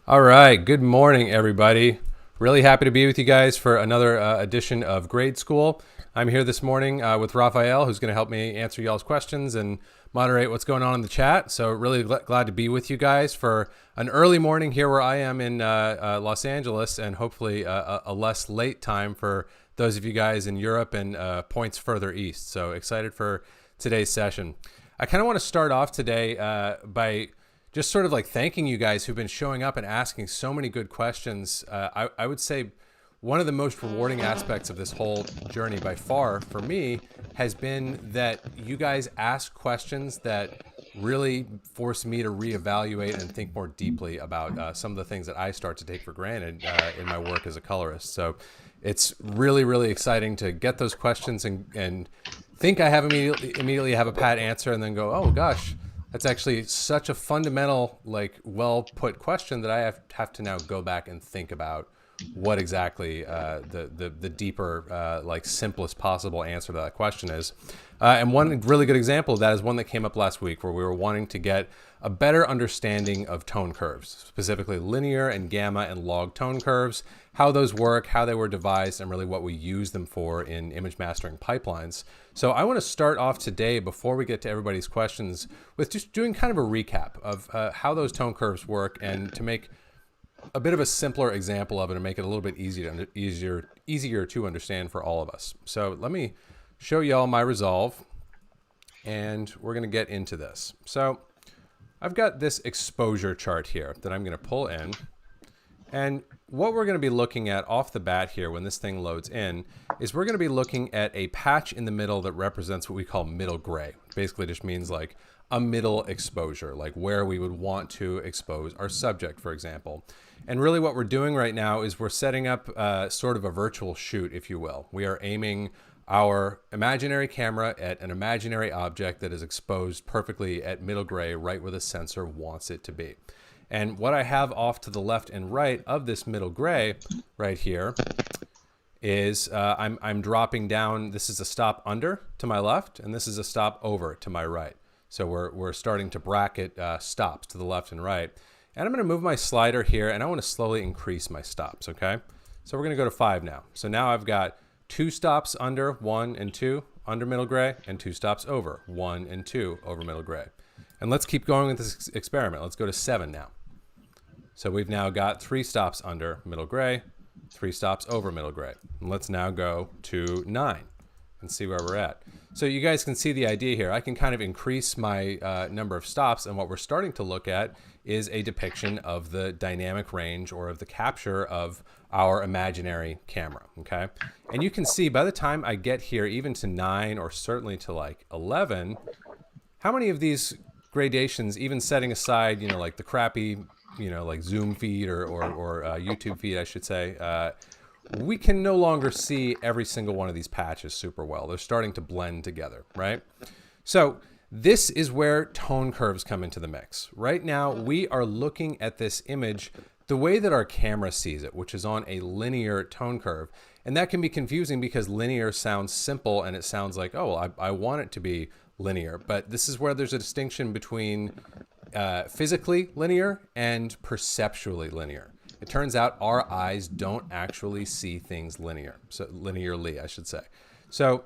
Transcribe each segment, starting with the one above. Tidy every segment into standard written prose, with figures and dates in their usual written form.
All right, good morning, everybody. Really happy to be with you guys for another edition of Grade School. I'm here this morning with Raphael, who's going to help me answer y'all's questions and moderate what's going on in the chat. So really glad to be with you guys for an early morning here where I am in Los Angeles, and hopefully a less late time for those of you guys in Europe and points further east. So excited for today's session. I kind of want to start off today by just sort of like thanking you guys who've been showing up and asking so many good questions. I would say one of the most rewarding aspects of this whole journey by far for me has been that you guys ask questions that really force me to reevaluate and think more deeply about some of the things that I start to take for granted in my work as a colorist. So it's really, really exciting to get those questions and think I have immediately have a pat answer and then go, oh gosh, that's actually such a fundamental, like, well put question that I have to now go back and think about what exactly the deeper, like, simplest possible answer to that question is. And one really good example of that is one that came up last week where we were wanting to get a better understanding of tone curves, specifically linear and gamma and log tone curves, how those work, how they were devised, and really what we use them for in image mastering pipelines. So I want to start off today, before we get to everybody's questions, with just doing kind of a recap of how those tone curves work, and to make a bit of a simpler example of it and make it a little bit easier to understand for all of us. So let me show y'all my resolve, and we're going to get into this. So I've got this exposure chart here that I'm going to pull in. And what we're going to be looking at off the bat here when this thing loads in is we're going to be looking at a patch in the middle that represents what we call middle gray. Basically just means like a middle exposure, like where we would want to expose our subject, for example. And really what we're doing right now is we're setting up sort of a virtual shoot, if you will. We are aiming our imaginary camera at an imaginary object that is exposed perfectly at middle gray, right where the sensor wants it to be. And what I have off to the left and right of this middle gray right here is I'm dropping down. This is a stop under to my left, and this is a stop over to my right. So we're starting to bracket stops to the left and right. And I'm going to move my slider here, and I want to slowly increase my stops, okay? So we're going to go to 5 now. So now I've got 2 stops under, 1 and 2 under middle gray, and 2 stops over, 1 and 2 over middle gray. And let's keep going with this experiment. Let's go to 7 now. So we've now got 3 stops under middle gray, 3 stops over middle gray. And let's now go to 9 and see where we're at. So you guys can see the idea here. I can kind of increase my number of stops, and what we're starting to look at is a depiction of the dynamic range, or of the capture of our imaginary camera, okay? And you can see by the time I get here, even to 9, or certainly to like 11, how many of these gradations, even setting aside, you know, like the crappy, you know, like Zoom feed or YouTube feed, I should say, we can no longer see every single one of these patches super well. They're starting to blend together, right? So this is where tone curves come into the mix. Right now, we are looking at this image the way that our camera sees it, which is on a linear tone curve. And that can be confusing because linear sounds simple, and it sounds like, oh, well, I want it to be linear. But this is where there's a distinction between physically linear and perceptually linear. It turns out our eyes don't actually see things linearly, I should say. So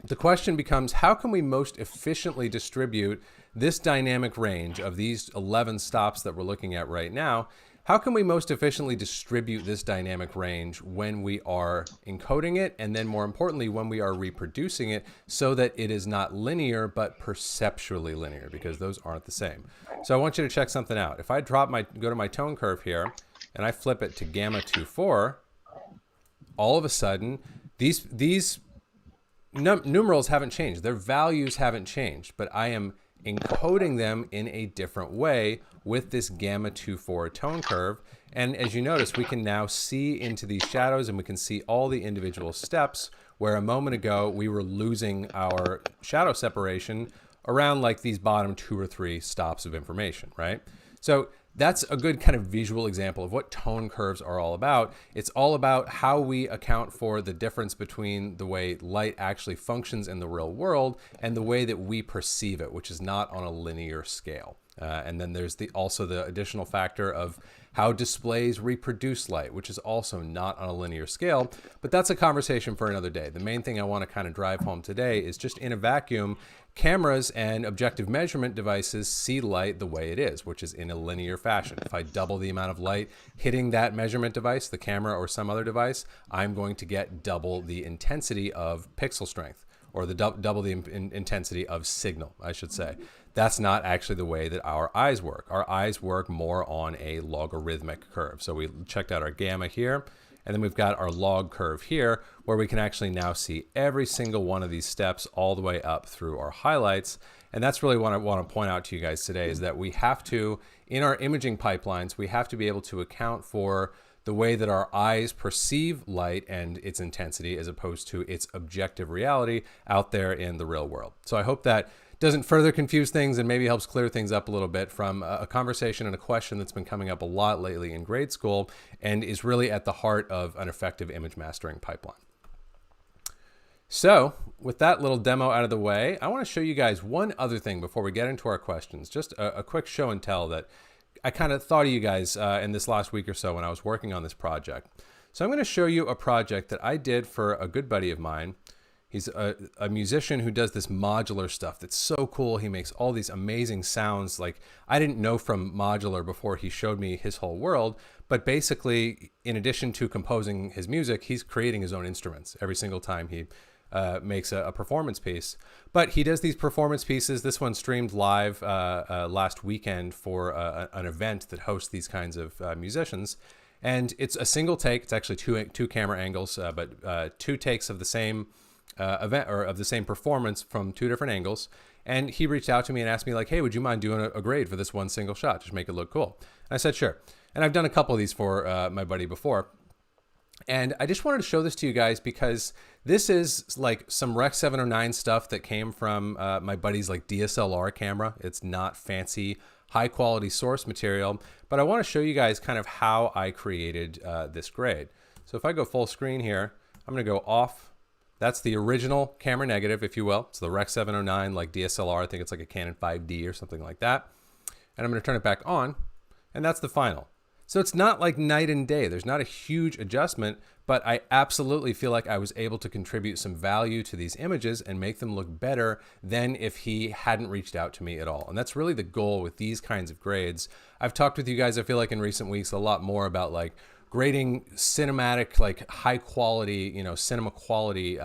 the question becomes, how can we most efficiently distribute this dynamic range of these 11 stops that we're looking at right now? How can we most efficiently distribute this dynamic range when we are encoding it, and then more importantly, when we are reproducing it, so that it is not linear, but perceptually linear, because those aren't the same. So I want you to check something out. If I go to my tone curve here, and I flip it to gamma 2.4, all of a sudden, these numerals haven't changed. Their values haven't changed, but I am encoding them in a different way with this gamma 2.4 tone curve. And as you notice, we can now see into these shadows, and we can see all the individual steps, where a moment ago we were losing our shadow separation around like these bottom 2 or 3 stops of information, right? So that's a good kind of visual example of what tone curves are all about. It's all about how we account for the difference between the way light actually functions in the real world and the way that we perceive it, which is not on a linear scale. And then there's also the additional factor of how displays reproduce light, which is also not on a linear scale, but that's a conversation for another day. The main thing I want to kind of drive home today is just in a vacuum, cameras and objective measurement devices see light the way it is, which is in a linear fashion. If I double the amount of light hitting that measurement device, the camera or some other device, I'm going to get double the intensity of pixel strength, or the double the intensity of signal, I should say. That's not actually the way that our eyes work. Our eyes work more on a logarithmic curve. So we checked out our gamma here, and then we've got our log curve here, where we can actually now see every single one of these steps all the way up through our highlights. And that's really what I want to point out to you guys today, is that we have to, in our imaging pipelines, we have to be able to account for the way that our eyes perceive light and its intensity as opposed to its objective reality out there in the real world. So I hope that doesn't further confuse things and maybe helps clear things up a little bit from a conversation and a question that's been coming up a lot lately in grade school and is really at the heart of an effective image mastering pipeline. So with that little demo out of the way, I want to show you guys one other thing before we get into our questions. Just a quick show and tell that I kind of thought of you guys in this last week or so when I was working on this project. So I'm going to show you a project that I did for a good buddy of mine. He's a musician who does this modular stuff that's so cool. He makes all these amazing sounds. Like, I didn't know from modular before he showed me his whole world, but basically, in addition to composing his music, he's creating his own instruments every single time he makes a performance piece. But he does these performance pieces. This one streamed live last weekend for an event that hosts these kinds of musicians. And it's a single take. It's actually two camera angles, but two takes of the same event or of the same performance from two different angles. And he reached out to me and asked me, like, hey, would you mind doing a grade for this one single shot? Just make it look cool. And I said, sure. And I've done a couple of these for my buddy before. And I just wanted to show this to you guys because this is like some Rec 709 stuff that came from my buddy's like DSLR camera. It's not fancy, high quality source material, but I want to show you guys kind of how I created this grade. So if I go full screen here, I'm going to go off. That's the original camera negative, if you will. It's the Rec 709 like DSLR. I think it's like a Canon 5D or something like that. And I'm going to turn it back on, and that's the final. So it's not like night and day. There's not a huge adjustment, but I absolutely feel like I was able to contribute some value to these images and make them look better than if he hadn't reached out to me at all. And that's really the goal with these kinds of grades. I've talked with you guys, I feel like in recent weeks, a lot more about like grading cinematic, like high quality, cinema quality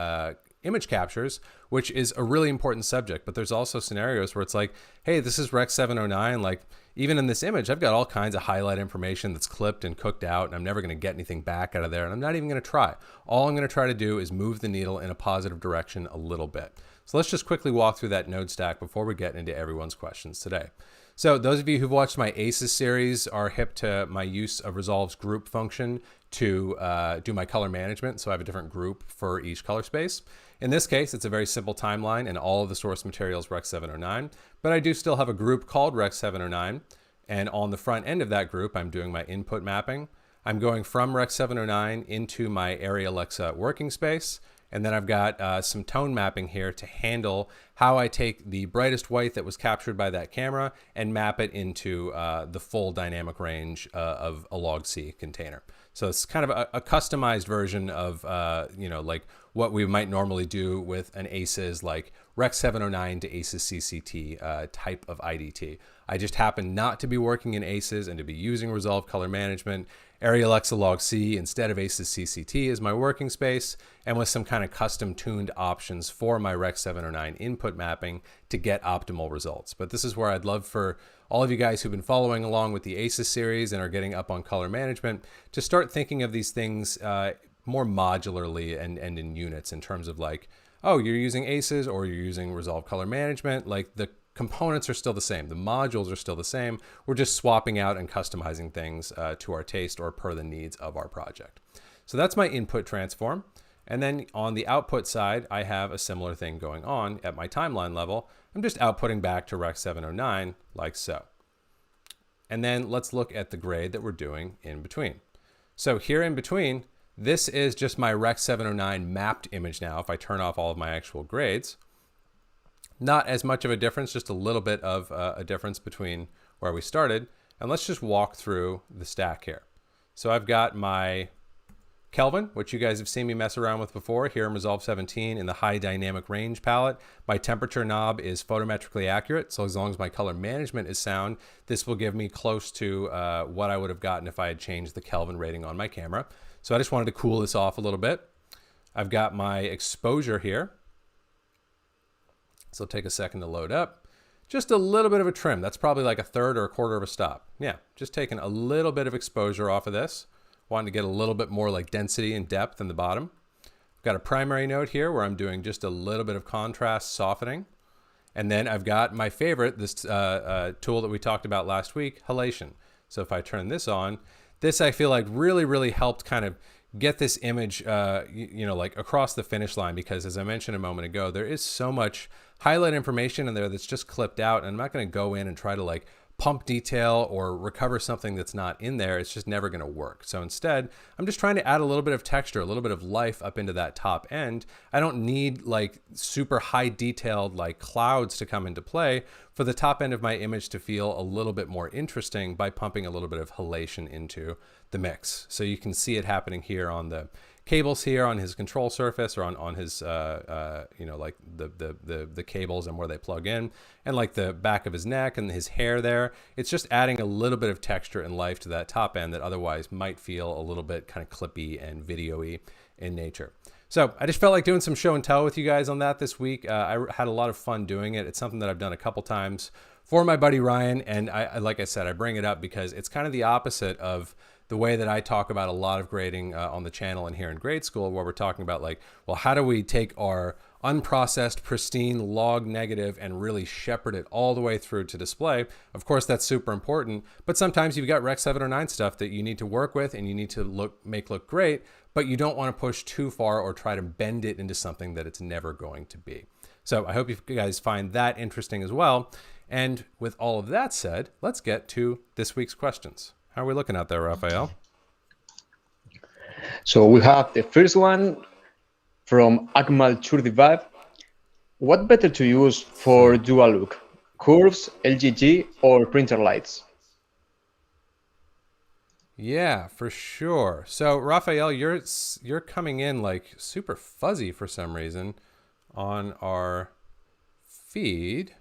image captures, which is a really important subject. But there's also scenarios where it's like, hey, this is Rec 709. Like, even in this image, I've got all kinds of highlight information that's clipped and cooked out, and I'm never going to get anything back out of there. And I'm not even going to try. All I'm going to try to do is move the needle in a positive direction a little bit. So let's just quickly walk through that node stack before we get into everyone's questions today. So those of you who've watched my ACES series are hip to my use of Resolve's group function to do my color management. So I have a different group for each color space. In this case, it's a very simple timeline and all of the source materials Rec 709, but I do still have a group called Rec 709. And on the front end of that group, I'm doing my input mapping. I'm going from Rec 709 into my Arri Alexa working space. And then I've got some tone mapping here to handle how I take the brightest white that was captured by that camera and map it into the full dynamic range of a log C container. So it's kind of a customized version of, like what we might normally do with an ACES like Rec 709 to ACES CCT type of IDT. I just happen not to be working in ACES and to be using Resolve Color Management. Arri Alexa Log C instead of ACES CCT is my working space, and with some kind of custom tuned options for my Rec 709 input mapping to get optimal results. But this is where I'd love for all of you guys who've been following along with the ACES series and are getting up on color management to start thinking of these things more modularly and in units in terms of like, oh, you're using ACES or you're using Resolve Color Management. Like the components are still the same. The modules are still the same. We're just swapping out and customizing things to our taste or per the needs of our project. So that's my input transform. And then on the output side, I have a similar thing going on at my timeline level. I'm just outputting back to Rec 709 like so. And then let's look at the grade that we're doing in between. So here in between, this is just my Rec 709 mapped image now if I turn off all of my actual grades. Not as much of a difference, just a little bit of a difference between where we started, and let's just walk through the stack here. So I've got my Kelvin, which you guys have seen me mess around with before here in Resolve 17 in the high dynamic range palette. My temperature knob is photometrically accurate, so as long as my color management is sound, this will give me close to what I would have gotten if I had changed the Kelvin rating on my camera. So I just wanted to cool this off a little bit. I've got my exposure here. So it'll take a second to load up. Just a little bit of a trim. That's probably like a third or a quarter of a stop. Yeah, just taking a little bit of exposure off of this. Wanting to get a little bit more like density and depth in the bottom. I've got a primary node here where I'm doing just a little bit of contrast softening. And then I've got my favorite, this tool that we talked about last week, halation. So if I turn this on, this I feel like really helped kind of get this image, you know, like across the finish line, because as I mentioned a moment ago, there is so much highlight information in there that's just clipped out, and I'm not going to go in and try to like pump detail or recover something that's not in there. It's just never going to work. So instead, I'm just trying to add a little bit of texture, a little bit of life up into that top end. I don't need like super high detailed like clouds to come into play for the top end of my image to feel a little bit more interesting by pumping a little bit of halation into the mix. So you can see it happening here on the cables here on his control surface, or on his you know, like the cables and where they plug in, and like the back of his neck and his hair there. It's just adding a little bit of texture and life to that top end that otherwise might feel a little bit kind of clippy and video-y in nature. So I just felt like doing some show and tell with you guys on that this week. I had a lot of fun doing it. It's something that I've done a couple times for my buddy Ryan, and like I said, I bring it up because it's kind of the opposite of the way that I talk about a lot of grading on the channel and here in grade school, where we're talking about like, well, how do we take our unprocessed, pristine log negative and really shepherd it all the way through to display? Of course, that's super important, but sometimes you've got Rec 7 or 9 stuff that you need to work with and you need to make look great, but you don't want to push too far or try to bend it into something that it's never going to be. So I hope you guys find that interesting as well. And with all of that said, let's get to this week's questions. How are we looking out there, Raphael? So we have the first one from Akmal Churdivad. What better to use for dual look? Curves, LGG, or printer lights? Yeah, for sure. So Raphael, you're coming in like super fuzzy for some reason on our feed.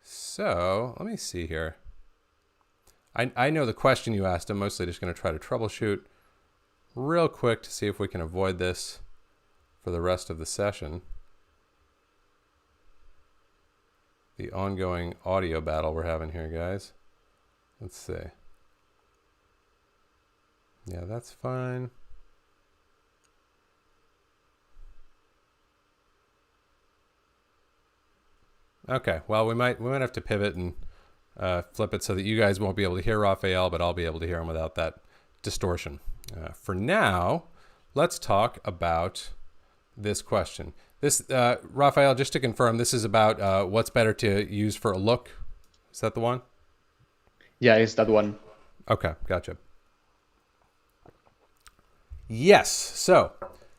So let me see here. I know the question you asked. I'm mostly just going to try to troubleshoot real quick to see if we can avoid this for the rest of the session. The ongoing audio battle we're having here, guys. Let's see. Yeah, that's fine. Okay, well, we might have to pivot and flip it so that you guys won't be able to hear Raphael, but I'll be able to hear him without that distortion. For now, let's talk about this question. This, Raphael, just to confirm, this is about what's better to use for a look. Is that the one? Yeah, it's that one. Okay, gotcha. Yes, so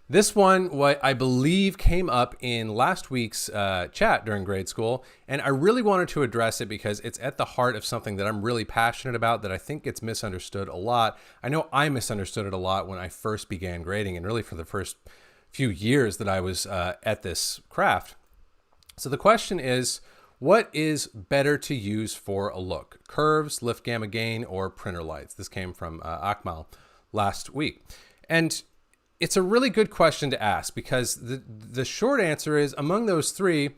this one, what I believe came up in last week's chat during grade school, and I really wanted to address it because it's at the heart of something that I'm really passionate about that I think gets misunderstood a lot. I know I misunderstood it a lot when I first began grading, and really for the first few years that I was at this craft. So the question is, what is better to use for a look? Curves, lift gamma gain, or printer lights? This came from Akmal last week. And it's a really good question to ask because the short answer is among those three,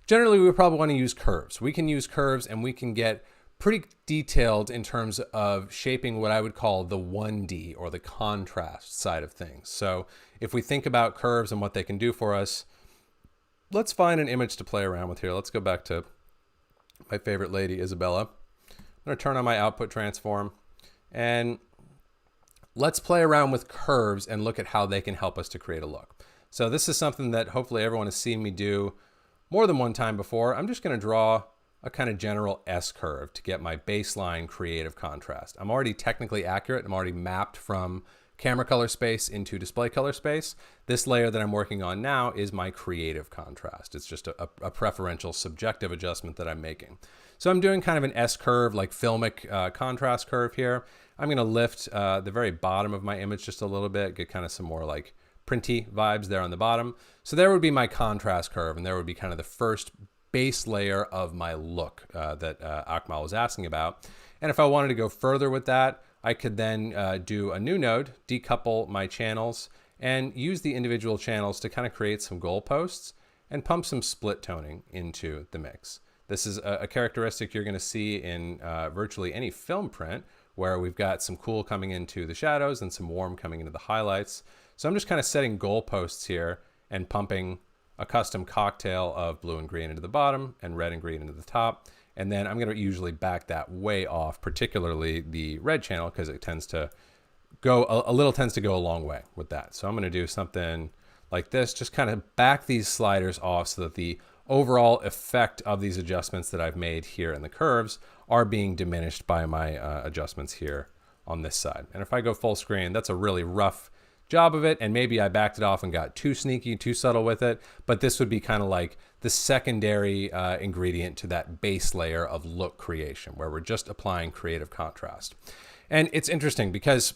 generally we probably want to use curves. We can use curves and we can get pretty detailed in terms of shaping what I would call the 1D or the contrast side of things. So if we think about curves and what they can do for us, let's find an image to play around with here. Let's go back to my favorite lady, Isabella. I'm going to turn on my output transform and let's play around with curves and look at how they can help us to create a look. So this is something that hopefully everyone has seen me do more than one time before. I'm just going to draw a kind of general S curve to get my baseline creative contrast. I'm already technically accurate. I'm already mapped from camera color space into display color space. This layer that I'm working on now is my creative contrast. It's just a preferential subjective adjustment that I'm making. So I'm doing kind of an S-curve, like filmic contrast curve here. I'm going to lift the very bottom of my image just a little bit, get kind of some more like printy vibes there on the bottom. So there would be my contrast curve, and there would be kind of the first base layer of my look that Akmal was asking about. And if I wanted to go further with that, I could then do a new node, decouple my channels, and use the individual channels to kind of create some goalposts and pump some split toning into the mix. This is a characteristic you're going to see in virtually any film print, where we've got some cool coming into the shadows and some warm coming into the highlights. So I'm just kind of setting goalposts here and pumping a custom cocktail of blue and green into the bottom and red and green into the top. And then I'm going to usually back that way off, particularly the red channel, because it tends to go tends to go a long way with that. So I'm going to do something like this, just kind of back these sliders off so that the overall effect of these adjustments that I've made here in the curves are being diminished by my adjustments here on this side. And if I go full screen, that's a really rough job of it, and maybe I backed it off and got too sneaky, too subtle with it, but this would be kind of like the secondary ingredient to that base layer of look creation, where we're just applying creative contrast. And it's interesting because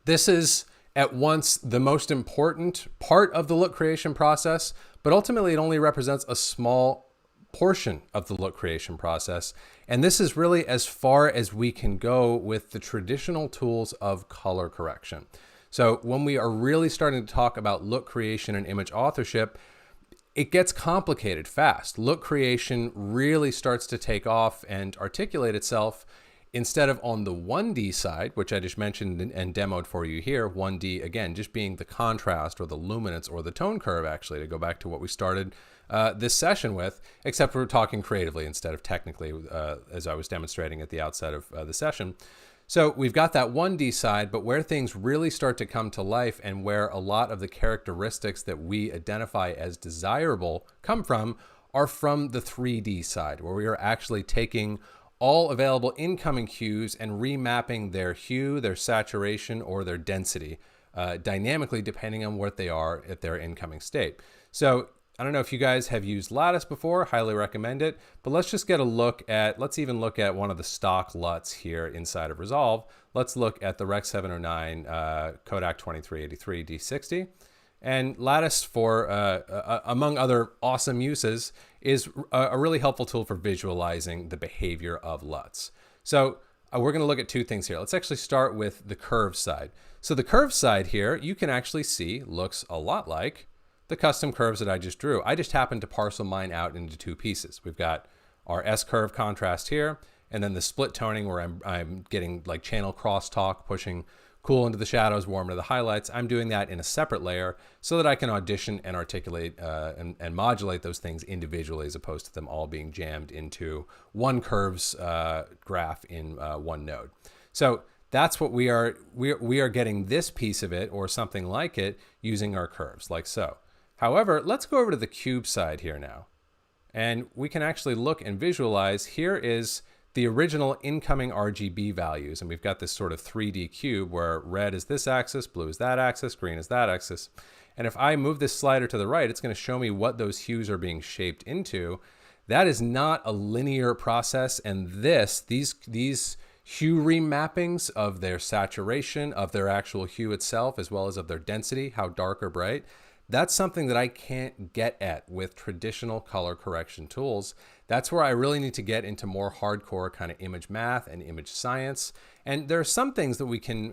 this is at once the most important part of the look creation process, but ultimately it only represents a small portion of the look creation process. And this is really as far as we can go with the traditional tools of color correction. So when we are really starting to talk about look creation and image authorship, it gets complicated fast. Look creation really starts to take off and articulate itself instead of on the 1D side, which I just mentioned and demoed for you here. 1D, again, just being the contrast or the luminance or the tone curve, actually, to go back to what we started this session with, except we're talking creatively instead of technically, as I was demonstrating at the outset of the session. So we've got that 1D side, but where things really start to come to life and where a lot of the characteristics that we identify as desirable come from are from the 3D side, where we are actually taking all available incoming hues and remapping their hue, their saturation, or their density dynamically depending on what they are at their incoming state. So I don't know if you guys have used Lattice before, highly recommend it, but let's just get a look at, let's even look at one of the stock LUTs here inside of Resolve. Let's look at the Rec 709 Kodak 2383 D60. And Lattice, for among other awesome uses, is a really helpful tool for visualizing the behavior of LUTs. So we're going to look at two things here. Let's actually start with the curve side. So the curve side here, you can actually see looks a lot like the custom curves that I just drew. I just happened to parcel mine out into two pieces. We've got our S-curve contrast here, and then the split toning where I'm getting like channel crosstalk, pushing cool into the shadows, warm into the highlights. I'm doing that in a separate layer so that I can audition and articulate and modulate those things individually, as opposed to them all being jammed into one curves graph in one node. So that's what we are getting this piece of it or something like it using our curves like so. However, let's go over to the cube side here now. And we can actually look and visualize. Here is the original incoming RGB values. And we've got this sort of 3D cube where red is this axis, blue is that axis, green is that axis. And if I move this slider to the right, it's going to show me what those hues are being shaped into. That is not a linear process. And these hue remappings of their saturation, of their actual hue itself, as well as of their density, how dark or bright, that's something that I can't get at with traditional color correction tools. That's where I really need to get into more hardcore kind of image math and image science. And there are some things that we can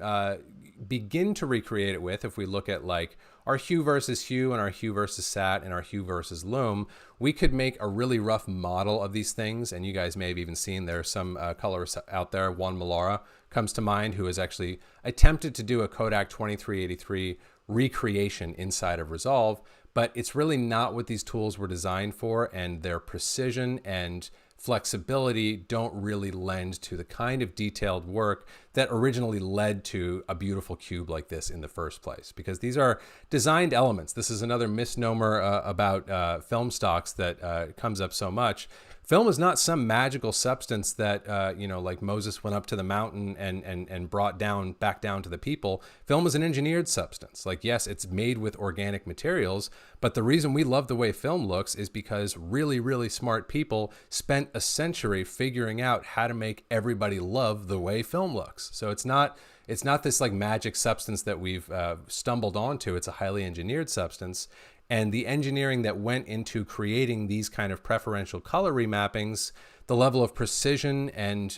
begin to recreate it with. If we look at like our hue versus hue and our hue versus sat and our hue versus loom, we could make a really rough model of these things. And you guys may have even seen there's some colorists out there. Juan Malara comes to mind, who has actually attempted to do a Kodak 2383 recreation inside of Resolve, but it's really not what these tools were designed for, and their precision and flexibility don't really lend to the kind of detailed work that originally led to a beautiful cube like this in the first place, because these are designed elements. This is another misnomer about film stocks that comes up so much. Film is not some magical substance that, like Moses went up to the mountain and brought back down to the people. Film is an engineered substance. Like, yes, it's made with organic materials, but the reason we love the way film looks is because really, really smart people spent a century figuring out how to make everybody love the way film looks. So it's not this like magic substance that we've stumbled onto. It's a highly engineered substance. And the engineering that went into creating these kind of preferential color remappings, the level of precision and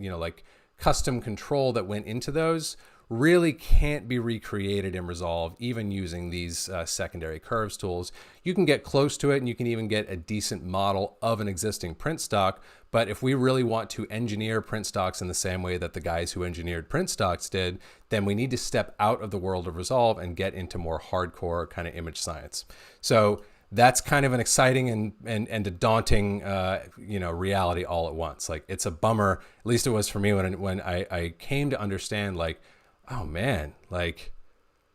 like custom control that went into those really can't be recreated in Resolve, even using these secondary curves tools. You can get close to it, and you can even get a decent model of an existing print stock. But if we really want to engineer print stocks in the same way that the guys who engineered print stocks did, then we need to step out of the world of Resolve and get into more hardcore kind of image science. So that's kind of an exciting and a daunting, reality all at once. Like, it's a bummer, at least it was for me when I came to understand, like, oh man, like,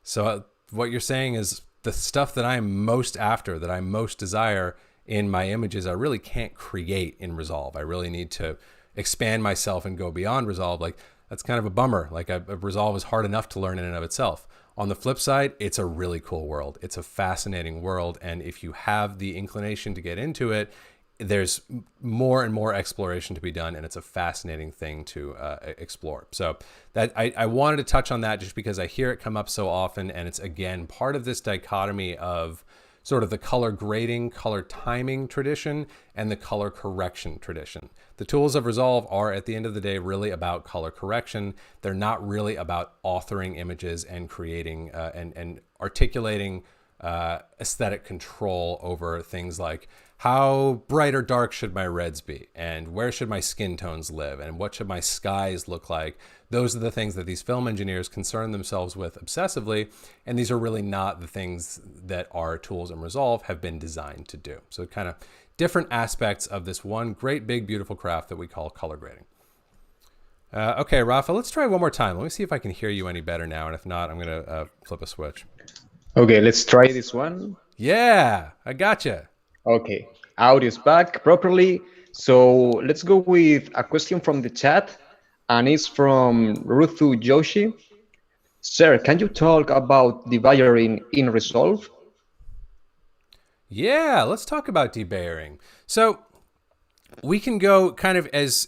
so what you're saying is the stuff that I'm most after, that I most desire in my images, I really can't create in Resolve. I really need to expand myself and go beyond Resolve. Like, that's kind of a bummer. Like, Resolve is hard enough to learn in and of itself. On the flip side, it's a really cool world. It's a fascinating world. And if you have the inclination to get into it, there's more and more exploration to be done, and it's a fascinating thing to explore. So that I wanted to touch on that just because I hear it come up so often, and it's, again, part of this dichotomy of sort of the color grading, color timing tradition and the color correction tradition. The tools of Resolve are, at the end of the day, really about color correction. They're not really about authoring images and creating and articulating aesthetic control over things like how bright or dark should my reds be, and where should my skin tones live, and what should my skies look like. Those are the things that these film engineers concern themselves with obsessively, and these are really not the things that our tools in Resolve have been designed to do. So kind of different aspects of this one great big beautiful craft that we call color grading. Okay, Rafa, let's try one more time. Let me see if I can hear you any better now, and if not, I'm going to flip a switch. Okay, let's try this one. Yeah, I gotcha. Okay, audio is back properly. So let's go with a question from the chat, and it's from Ruthu Joshi. Sir, can you talk about debayering in Resolve? Yeah, let's talk about debayering. So we can go kind of as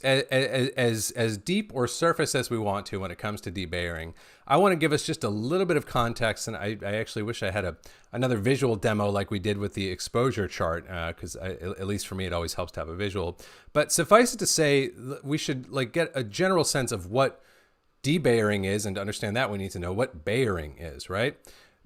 deep or surface as we want to when it comes to debayering. I want to give us just a little bit of context, and I actually wish I had another visual demo like we did with the exposure chart, because at least for me it always helps to have a visual. But suffice it to say, we should like get a general sense of what debayering is, and to understand that we need to know what bayering is, right?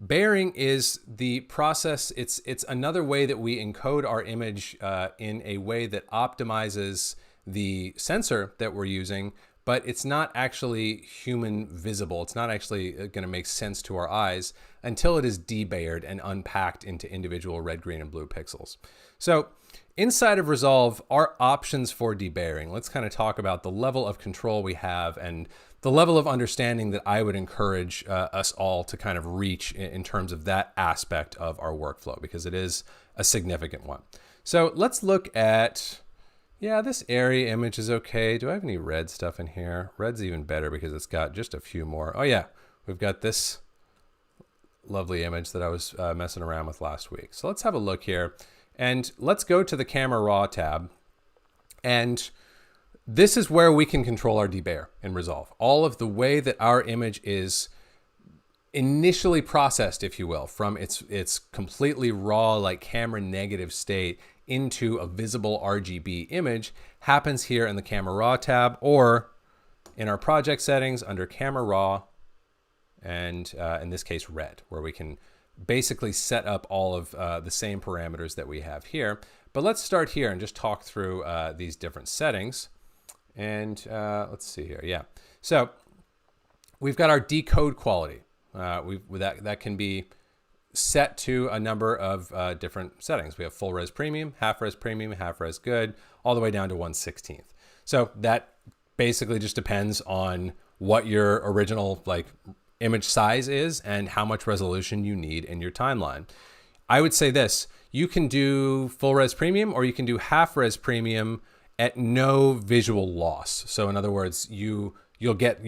Bayering is the process. It's another way that we encode our image in a way that optimizes the sensor that we're using, but it's not actually human visible. It's not actually going to make sense to our eyes until it is debayered and unpacked into individual red, green, and blue pixels. So inside of Resolve, our options for debayering, let's kind of talk about the level of control we have and the level of understanding that I would encourage us all to kind of reach in terms of that aspect of our workflow, because it is a significant one. So let's look at, yeah, this area image is okay. Do I have any red stuff in here? Red's even better because it's got just a few more. Oh yeah, we've got this lovely image that I was messing around with last week. So let's have a look here, and let's go to the Camera Raw tab, and this is where we can control our debayer in Resolve. All of the way that our image is initially processed, if you will, from its completely raw, like camera negative state into a visible RGB image happens here in the Camera Raw tab, or in our project settings under Camera Raw, and in this case red, where we can basically set up all of the same parameters that we have here. But let's start here and just talk through these different settings. And let's see here. Yeah. So we've got our decode quality. That can be set to a number of different settings. We have full res premium, half res good, all the way down to 1/16. So that basically just depends on what your original like image size is and how much resolution you need in your timeline. I would say this: you can do full res premium or you can do half res premium at no visual loss. So in other words, you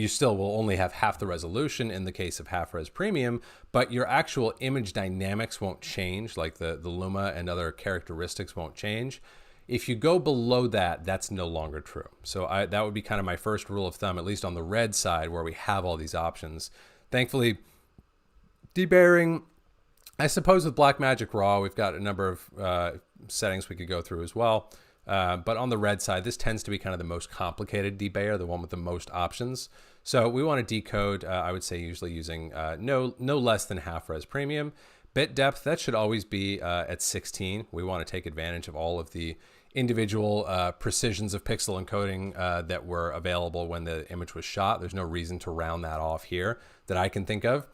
still will only have half the resolution in the case of half res premium, but your actual image dynamics won't change, like the luma and other characteristics won't change. If you go below that, that's no longer true. So that would be kind of my first rule of thumb, at least on the red side where we have all these options. Thankfully, debayering, I suppose with Blackmagic Raw, we've got a number of settings we could go through as well. But on the red side, this tends to be kind of the most complicated debayer, the one with the most options. So we want to decode, I would say usually using no less than half res premium. Bit depth, that should always be at 16. We want to take advantage of all of the individual precisions of pixel encoding that were available when the image was shot. There's no reason to round that off here that I can think of.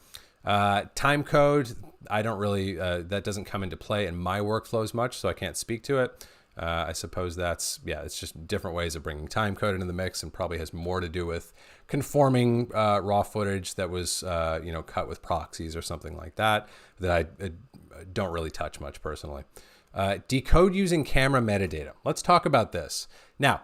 Time code, I don't really, that doesn't come into play in my workflows much, so I can't speak to it. I suppose it's just different ways of bringing time code into the mix, and probably has more to do with conforming raw footage that was cut with proxies or something like that I don't really touch much personally. Decode using camera metadata. Let's talk about this. Now,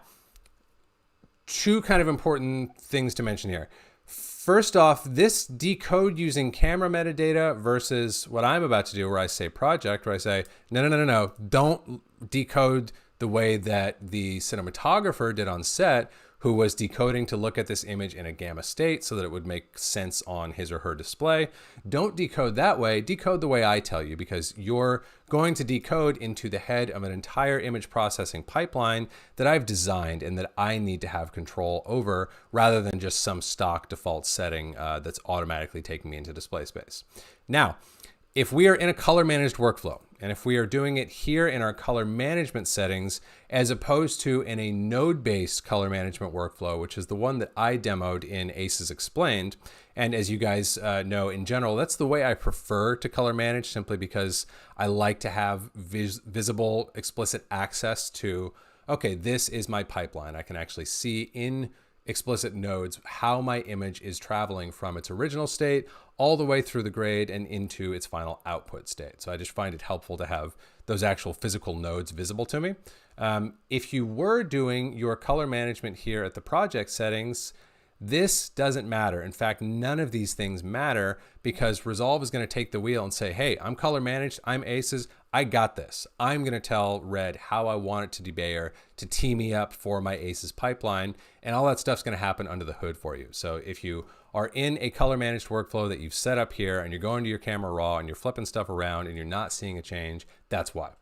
two kind of important things to mention here. First off, this decode using camera metadata versus what I'm about to do, where I say project, where I say, no, don't decode the way that the cinematographer did on set, who was decoding to look at this image in a gamma state so that it would make sense on his or her display. Don't decode that way, decode the way I tell you, because you're going to decode into the head of an entire image processing pipeline that I've designed and that I need to have control over, rather than just some stock default setting that's automatically taking me into display space. Now, if we are in a color managed workflow, and if we are doing it here in our color management settings, as opposed to in a node-based color management workflow, which is the one that I demoed in Aces Explained, and as you guys know in general, that's the way I prefer to color manage, simply because I like to have visible, explicit access to, okay, this is my pipeline. I can actually see in explicit nodes how my image is traveling from its original state all the way through the grade and into its final output state. So I just find it helpful to have those actual physical nodes visible to me. If you were doing your color management here at the project settings, this doesn't matter. In fact, none of these things matter, because Resolve is going to take the wheel and say, hey, I'm color managed, I'm Aces, I got this. I'm going to tell Red how I want it to debayer to tee me up for my Aces pipeline, and all that stuff's going to happen under the hood for you. So if you are in a color managed workflow that you've set up here and you're going to your camera raw and you're flipping stuff around and you're not seeing a change, that's why.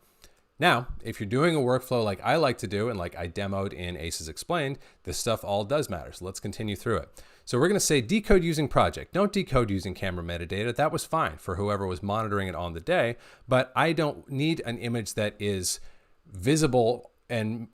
Now, if you're doing a workflow like I like to do and like I demoed in Aces Explained, this stuff all does matter. So let's continue through it. So we're going to say decode using project. Don't decode using camera metadata. That was fine for whoever was monitoring it on the day, but I don't need an image that is visible and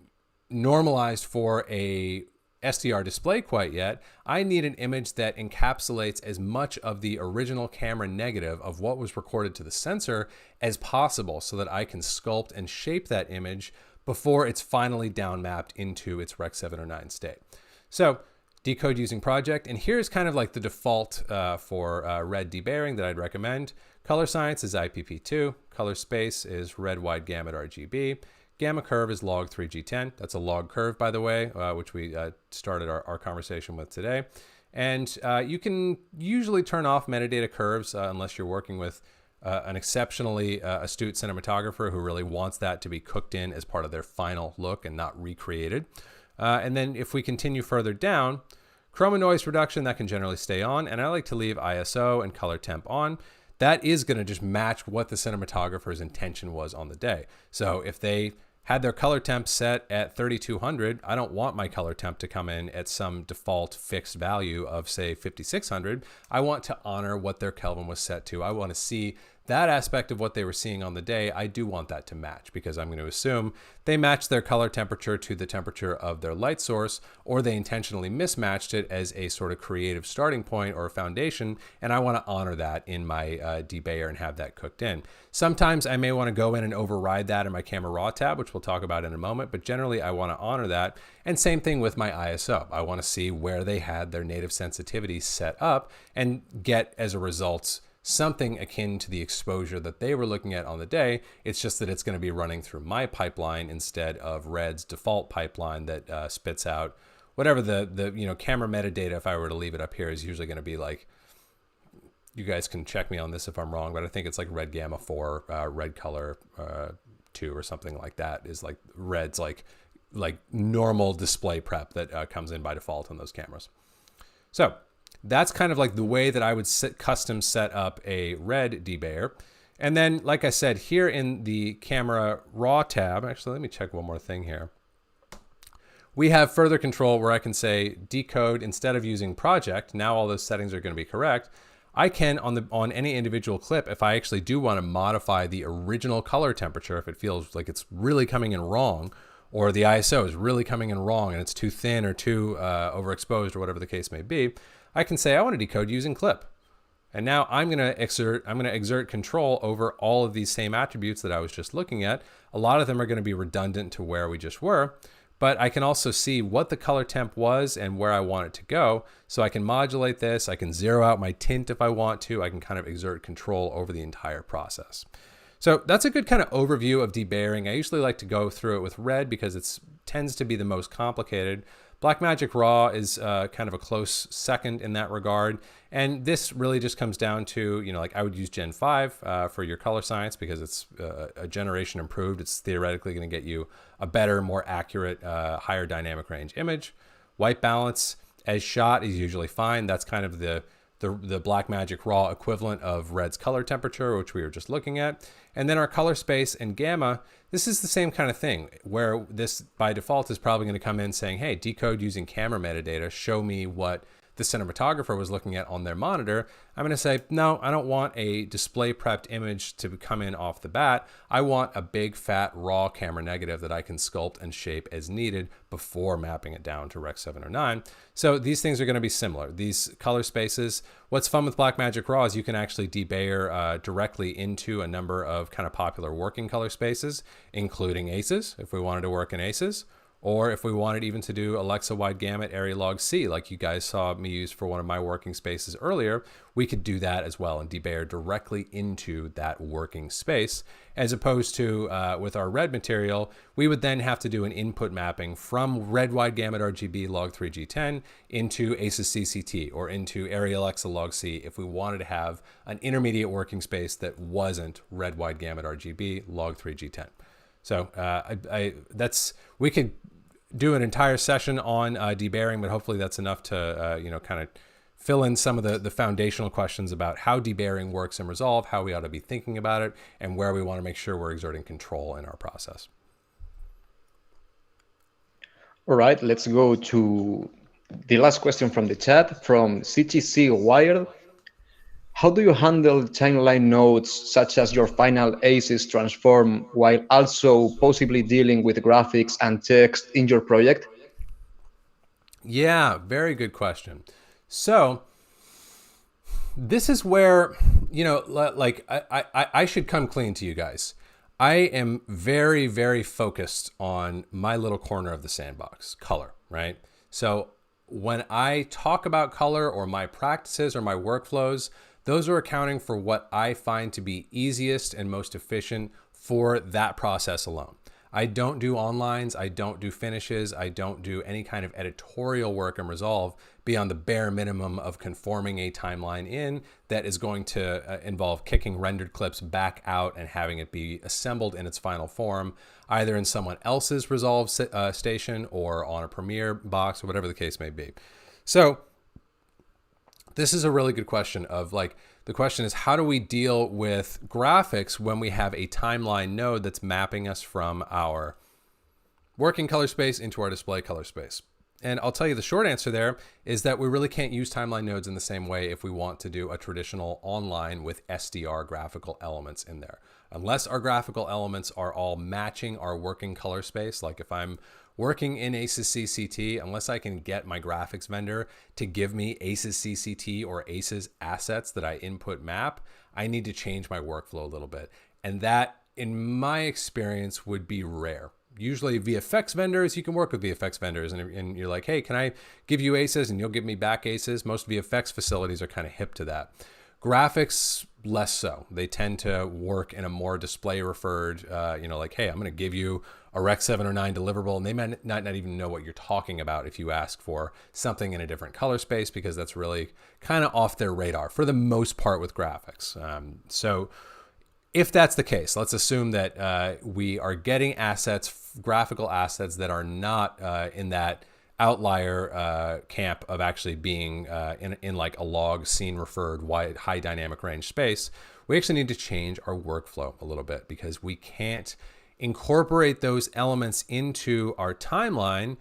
normalized for a SDR display quite yet. I need an image that encapsulates as much of the original camera negative of what was recorded to the sensor as possible, so that I can sculpt and shape that image before it's finally down mapped into its Rec 709 state. So decode using project, and here's kind of like the default for red debayering that I'd recommend. Color science is IPP2, color space is red wide gamut RGB, gamma curve is log 3G10. That's a log curve, by the way, which we started our conversation with today. And you can usually turn off metadata curves unless you're working with an exceptionally astute cinematographer who really wants that to be cooked in as part of their final look and not recreated. And then if we continue further down, chroma noise reduction, that can generally stay on. And I like to leave ISO and color temp on. That is going to just match what the cinematographer's intention was on the day. So if they had their color temp set at 3200, I don't want my color temp to come in at some default fixed value of, say, 5600. I want to honor what their Kelvin was set to. I want to see that aspect of what they were seeing on the day. I do want that to match, because I'm going to assume they matched their color temperature to the temperature of their light source, or they intentionally mismatched it as a sort of creative starting point or a foundation, and I want to honor that in my debayer and have that cooked in. Sometimes I may want to go in and override that in my camera raw tab, which we'll talk about in a moment, but generally I want to honor that. And same thing with my ISO. I want to see where they had their native sensitivity set up and get, as a result, something akin to the exposure that they were looking at on the day. It's just that it's going to be running through my pipeline instead of Red's default pipeline that spits out whatever the camera metadata. If I were to leave it up here, is usually going to be like, you guys can check me on this if I'm wrong, but I think it's like red gamma 4, red color 2 or something like that, is like Red's like normal display prep that comes in by default on those cameras. So that's kind of like the way that I would custom set up a Red debayer. And then, like I said, here in the camera raw tab, actually, let me check one more thing here. We have further control where I can say decode instead of using project. Now all those settings are going to be correct. I can, on any individual clip, if I actually do want to modify the original color temperature, if it feels like it's really coming in wrong, or the ISO is really coming in wrong and it's too thin or too overexposed or whatever the case may be, I can say I want to decode using clip. And now I'm going to exert control over all of these same attributes that I was just looking at. A lot of them are going to be redundant to where we just were, but I can also see what the color temp was and where I want it to go. So I can modulate this. I can zero out my tint if I want to. I can kind of exert control over the entire process. So that's a good kind of overview of debayering. I usually like to go through it with Red because it tends to be the most complicated. Blackmagic Raw is kind of a close second in that regard. And this really just comes down to, like I would use Gen 5 for your color science because it's a generation improved. It's theoretically going to get you a better, more accurate, higher dynamic range image. White balance as shot is usually fine. That's kind of the Blackmagic Raw equivalent of Red's color temperature, which we were just looking at. And then our color space and gamma, this is the same kind of thing where this by default is probably going to come in saying, hey, decode using camera metadata, show me what the cinematographer was looking at on their monitor. I'm going to say, no, I don't want a display prepped image to come in off the bat. I want a big fat raw camera negative that I can sculpt and shape as needed before mapping it down to Rec 709. So these things are going to be similar. These color spaces, what's fun with Blackmagic Raw is you can actually debayer directly into a number of kind of popular working color spaces, including ACES, if we wanted to work in ACES. Or if we wanted even to do Alexa Wide Gamut Area Log C, like you guys saw me use for one of my working spaces earlier, we could do that as well and debayer directly into that working space. As opposed to with our Red material, we would then have to do an input mapping from Red Wide Gamut RGB Log 3G10 into ACES CCT or into Area Alexa Log C if we wanted to have an intermediate working space that wasn't Red Wide Gamut RGB Log 3G10. So we could do an entire session on debayering, but hopefully that's enough to kind of fill in some of the foundational questions about how debayering works in Resolve, how we ought to be thinking about it, and where we want to make sure we're exerting control in our process. All right, let's go to the last question from the chat from CTC Wired. How do you handle timeline nodes such as your final ACES transform while also possibly dealing with graphics and text in your project? Yeah, very good question. So this is where, like I should come clean to you guys. I am very, very focused on my little corner of the sandbox, color, right? So when I talk about color or my practices or my workflows, those are accounting for what I find to be easiest and most efficient for that process alone. I don't do onlines, I don't do finishes, I don't do any kind of editorial work in Resolve beyond the bare minimum of conforming a timeline in that is going to involve kicking rendered clips back out and having it be assembled in its final form, either in someone else's Resolve station or on a Premiere box or whatever the case may be. So this is a really good question of like, the question is, how do we deal with graphics when we have a timeline node that's mapping us from our working color space into our display color space? And I'll tell you the short answer there is that we really can't use timeline nodes in the same way if we want to do a traditional online with SDR graphical elements in there. Unless our graphical elements are all matching our working color space, like if I'm working in ACES CCT, unless I can get my graphics vendor to give me ACES CCT or ACES assets that I input map, I need to change my workflow a little bit. And that, in my experience, would be rare. Usually VFX vendors, you can work with VFX vendors and you're like, hey, can I give you ACES and you'll give me back ACES? Most VFX facilities are kind of hip to that. Graphics, less so. They tend to work in a more display referred, like, hey, I'm going to give you a Rec 709 deliverable, and they might not even know what you're talking about if you ask for something in a different color space, because that's really kind of off their radar for the most part with graphics. So if that's the case, let's assume that we are getting assets, graphical assets that are not in that outlier camp of actually being in like a log scene referred wide high dynamic range space. We actually need to change our workflow a little bit, because we can't incorporate those elements into our timeline,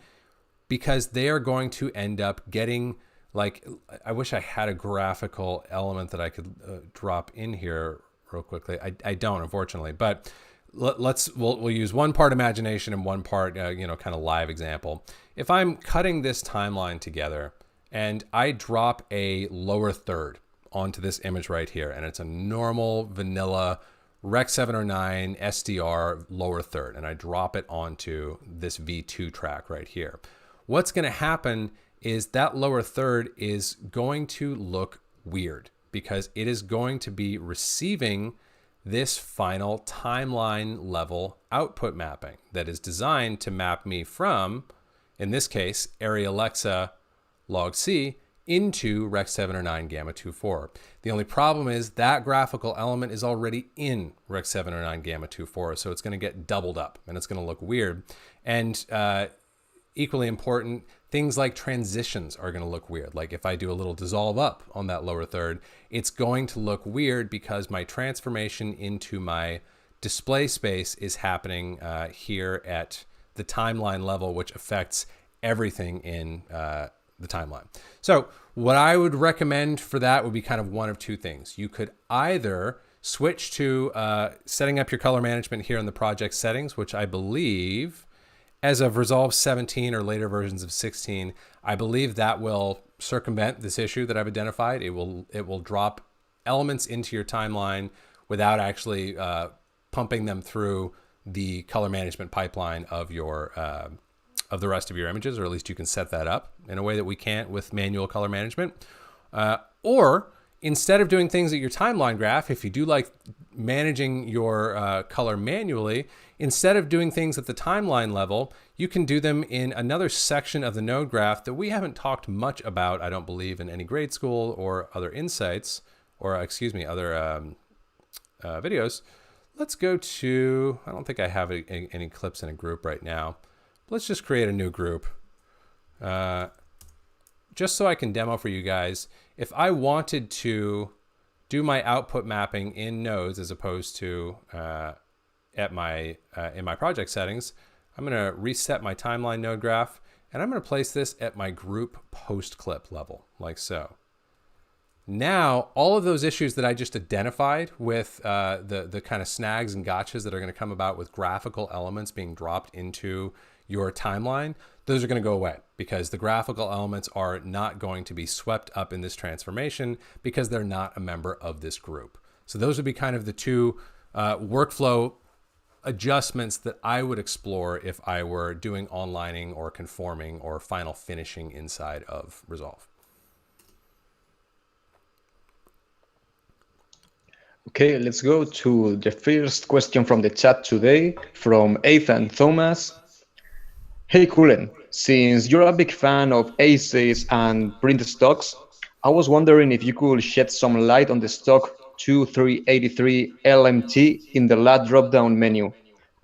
because they are going to end up getting like, I wish I had a graphical element that I could drop in here real quickly. I don't, unfortunately, but we'll use one part imagination and one part kind of live example. If I'm cutting this timeline together and I drop a lower third onto this image right here, and it's a normal vanilla Rec 709 SDR lower third, and I drop it onto this V2 track right here, what's going to happen is that lower third is going to look weird, because it is going to be receiving this final timeline level output mapping that is designed to map me from, in this case, Arri Alexa log C into Rec 709 Gamma 24. The only problem is that graphical element is already in Rec 709 Gamma 24, so it's going to get doubled up and it's going to look weird. And equally important, things like transitions are going to look weird. Like if I do a little dissolve up on that lower third, it's going to look weird because my transformation into my display space is happening here at the timeline level, which affects everything in the timeline. So what I would recommend for that would be kind of one of two things. You could either switch to setting up your color management here in the project settings, which I believe as of Resolve 17 or later versions of 16, I believe that will circumvent this issue that I've identified. It will drop elements into your timeline without actually pumping them through the color management pipeline of your of the rest of your images, or at least you can set that up in a way that we can't with manual color management. Or instead of doing things at your timeline graph, if you do like managing your color manually, instead of doing things at the timeline level, you can do them in another section of the node graph that we haven't talked much about, I don't believe, in any grade school or other insights, or other videos. Let's go to, I don't think I have any clips in a group right now. Let's just create a new group. Just so I can demo for you guys, if I wanted to do my output mapping in nodes as opposed to in my project settings, I'm going to reset my timeline node graph, and I'm going to place this at my group post clip level, like so. Now, all of those issues that I just identified with the kind of snags and gotchas that are going to come about with graphical elements being dropped into your timeline, those are going to go away, because the graphical elements are not going to be swept up in this transformation because they're not a member of this group. So those would be kind of the two workflow adjustments that I would explore if I were doing onlining or conforming or final finishing inside of Resolve. Okay, let's go to the first question from the chat today from Ethan Thomas. Hey, Cullen, since you're a big fan of ACEs and print stocks, I was wondering if you could shed some light on the stock 2383 LMT in the last drop-down menu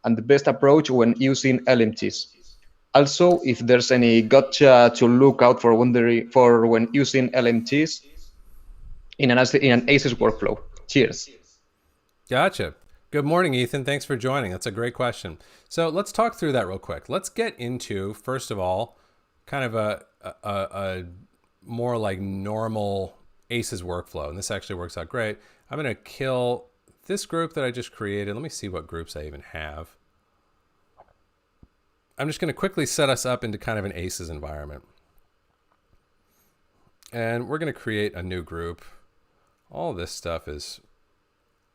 and the best approach when using LMTs. Also, if there's any gotcha to look out for when using LMTs in an ACEs workflow. Cheers. Gotcha. Good morning, Ethan. Thanks for joining. That's a great question. So let's talk through that real quick. Let's get into, first of all, kind of a more like normal ACEs workflow. And this actually works out great. I'm going to kill this group that I just created. Let me see what groups I even have. I'm just going to quickly set us up into kind of an ACEs environment. And we're going to create a new group. All this stuff is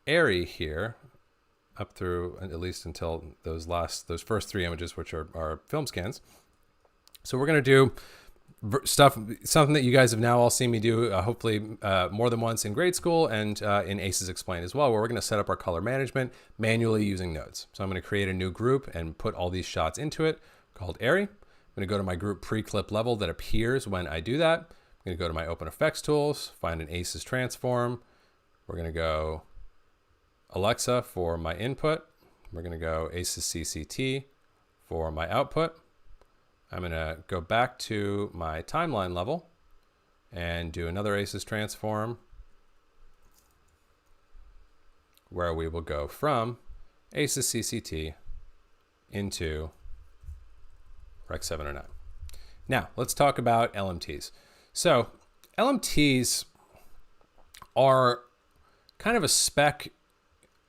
Arri here, up through at least until those first three images, which are film scans. So we're going to do something that you guys have now all seen me do, hopefully more than once in grade school and in ACES Explained as well, where we're going to set up our color management manually using nodes. So I'm going to create a new group and put all these shots into it called Airy. I'm going to go to my group pre-clip level that appears when I do that. I'm going to go to my Open Effects tools, find an ACES transform. We're going to go Alexa for my input. We're going to go ACES CCT for my output. I'm going to go back to my timeline level and do another ACES transform where we will go from ACES CCT into Rec 709. Now, let's talk about LMTs. So, LMTs are kind of a spec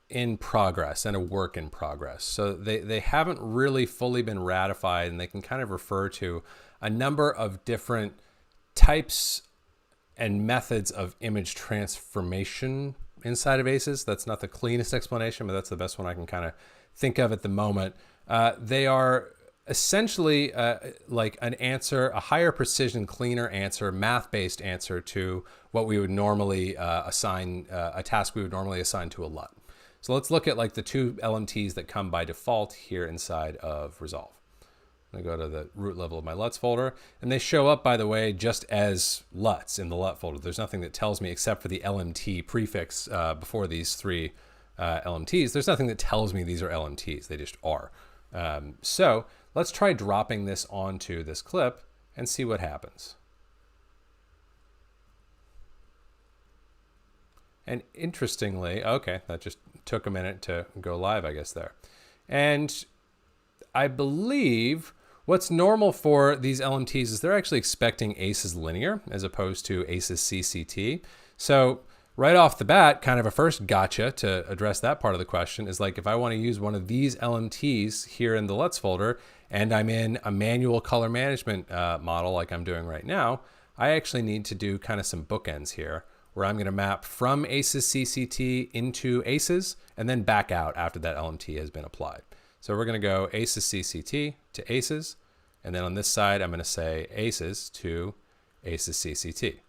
in progress and a work in progress. So they haven't really fully been ratified, and they can kind of refer to a number of different types and methods of image transformation inside of ACES. That's not the cleanest explanation, but that's the best one I can kind of think of at the moment. They are essentially like an answer, a higher precision, cleaner answer, math-based answer to what we would normally assign, a task we would normally assign to a LUT. So let's look at like the two LMTs that come by default here inside of Resolve. I'm going to go to the root level of my LUTs folder, and they show up, by the way, just as LUTs in the LUT folder. There's nothing that tells me, except for the LMT prefix before these three LMTs. There's nothing that tells me these are LMTs. They just are. So let's try dropping this onto this clip and see what happens. And interestingly, okay, that just took a minute to go live, I guess, there. And I believe what's normal for these LMTs is they're actually expecting ACES linear as opposed to ACES CCT. So right off the bat, kind of a first gotcha to address that part of the question is like, if I want to use one of these LMTs here in the LUTs folder, and I'm in a manual color management model like I'm doing right now, I actually need to do kind of some bookends here, where I'm going to map from ACES CCT into ACES and then back out after that LMT has been applied. So we're going to go ACES CCT to ACES, and then on this side I'm going to say ACES to ACES CCT.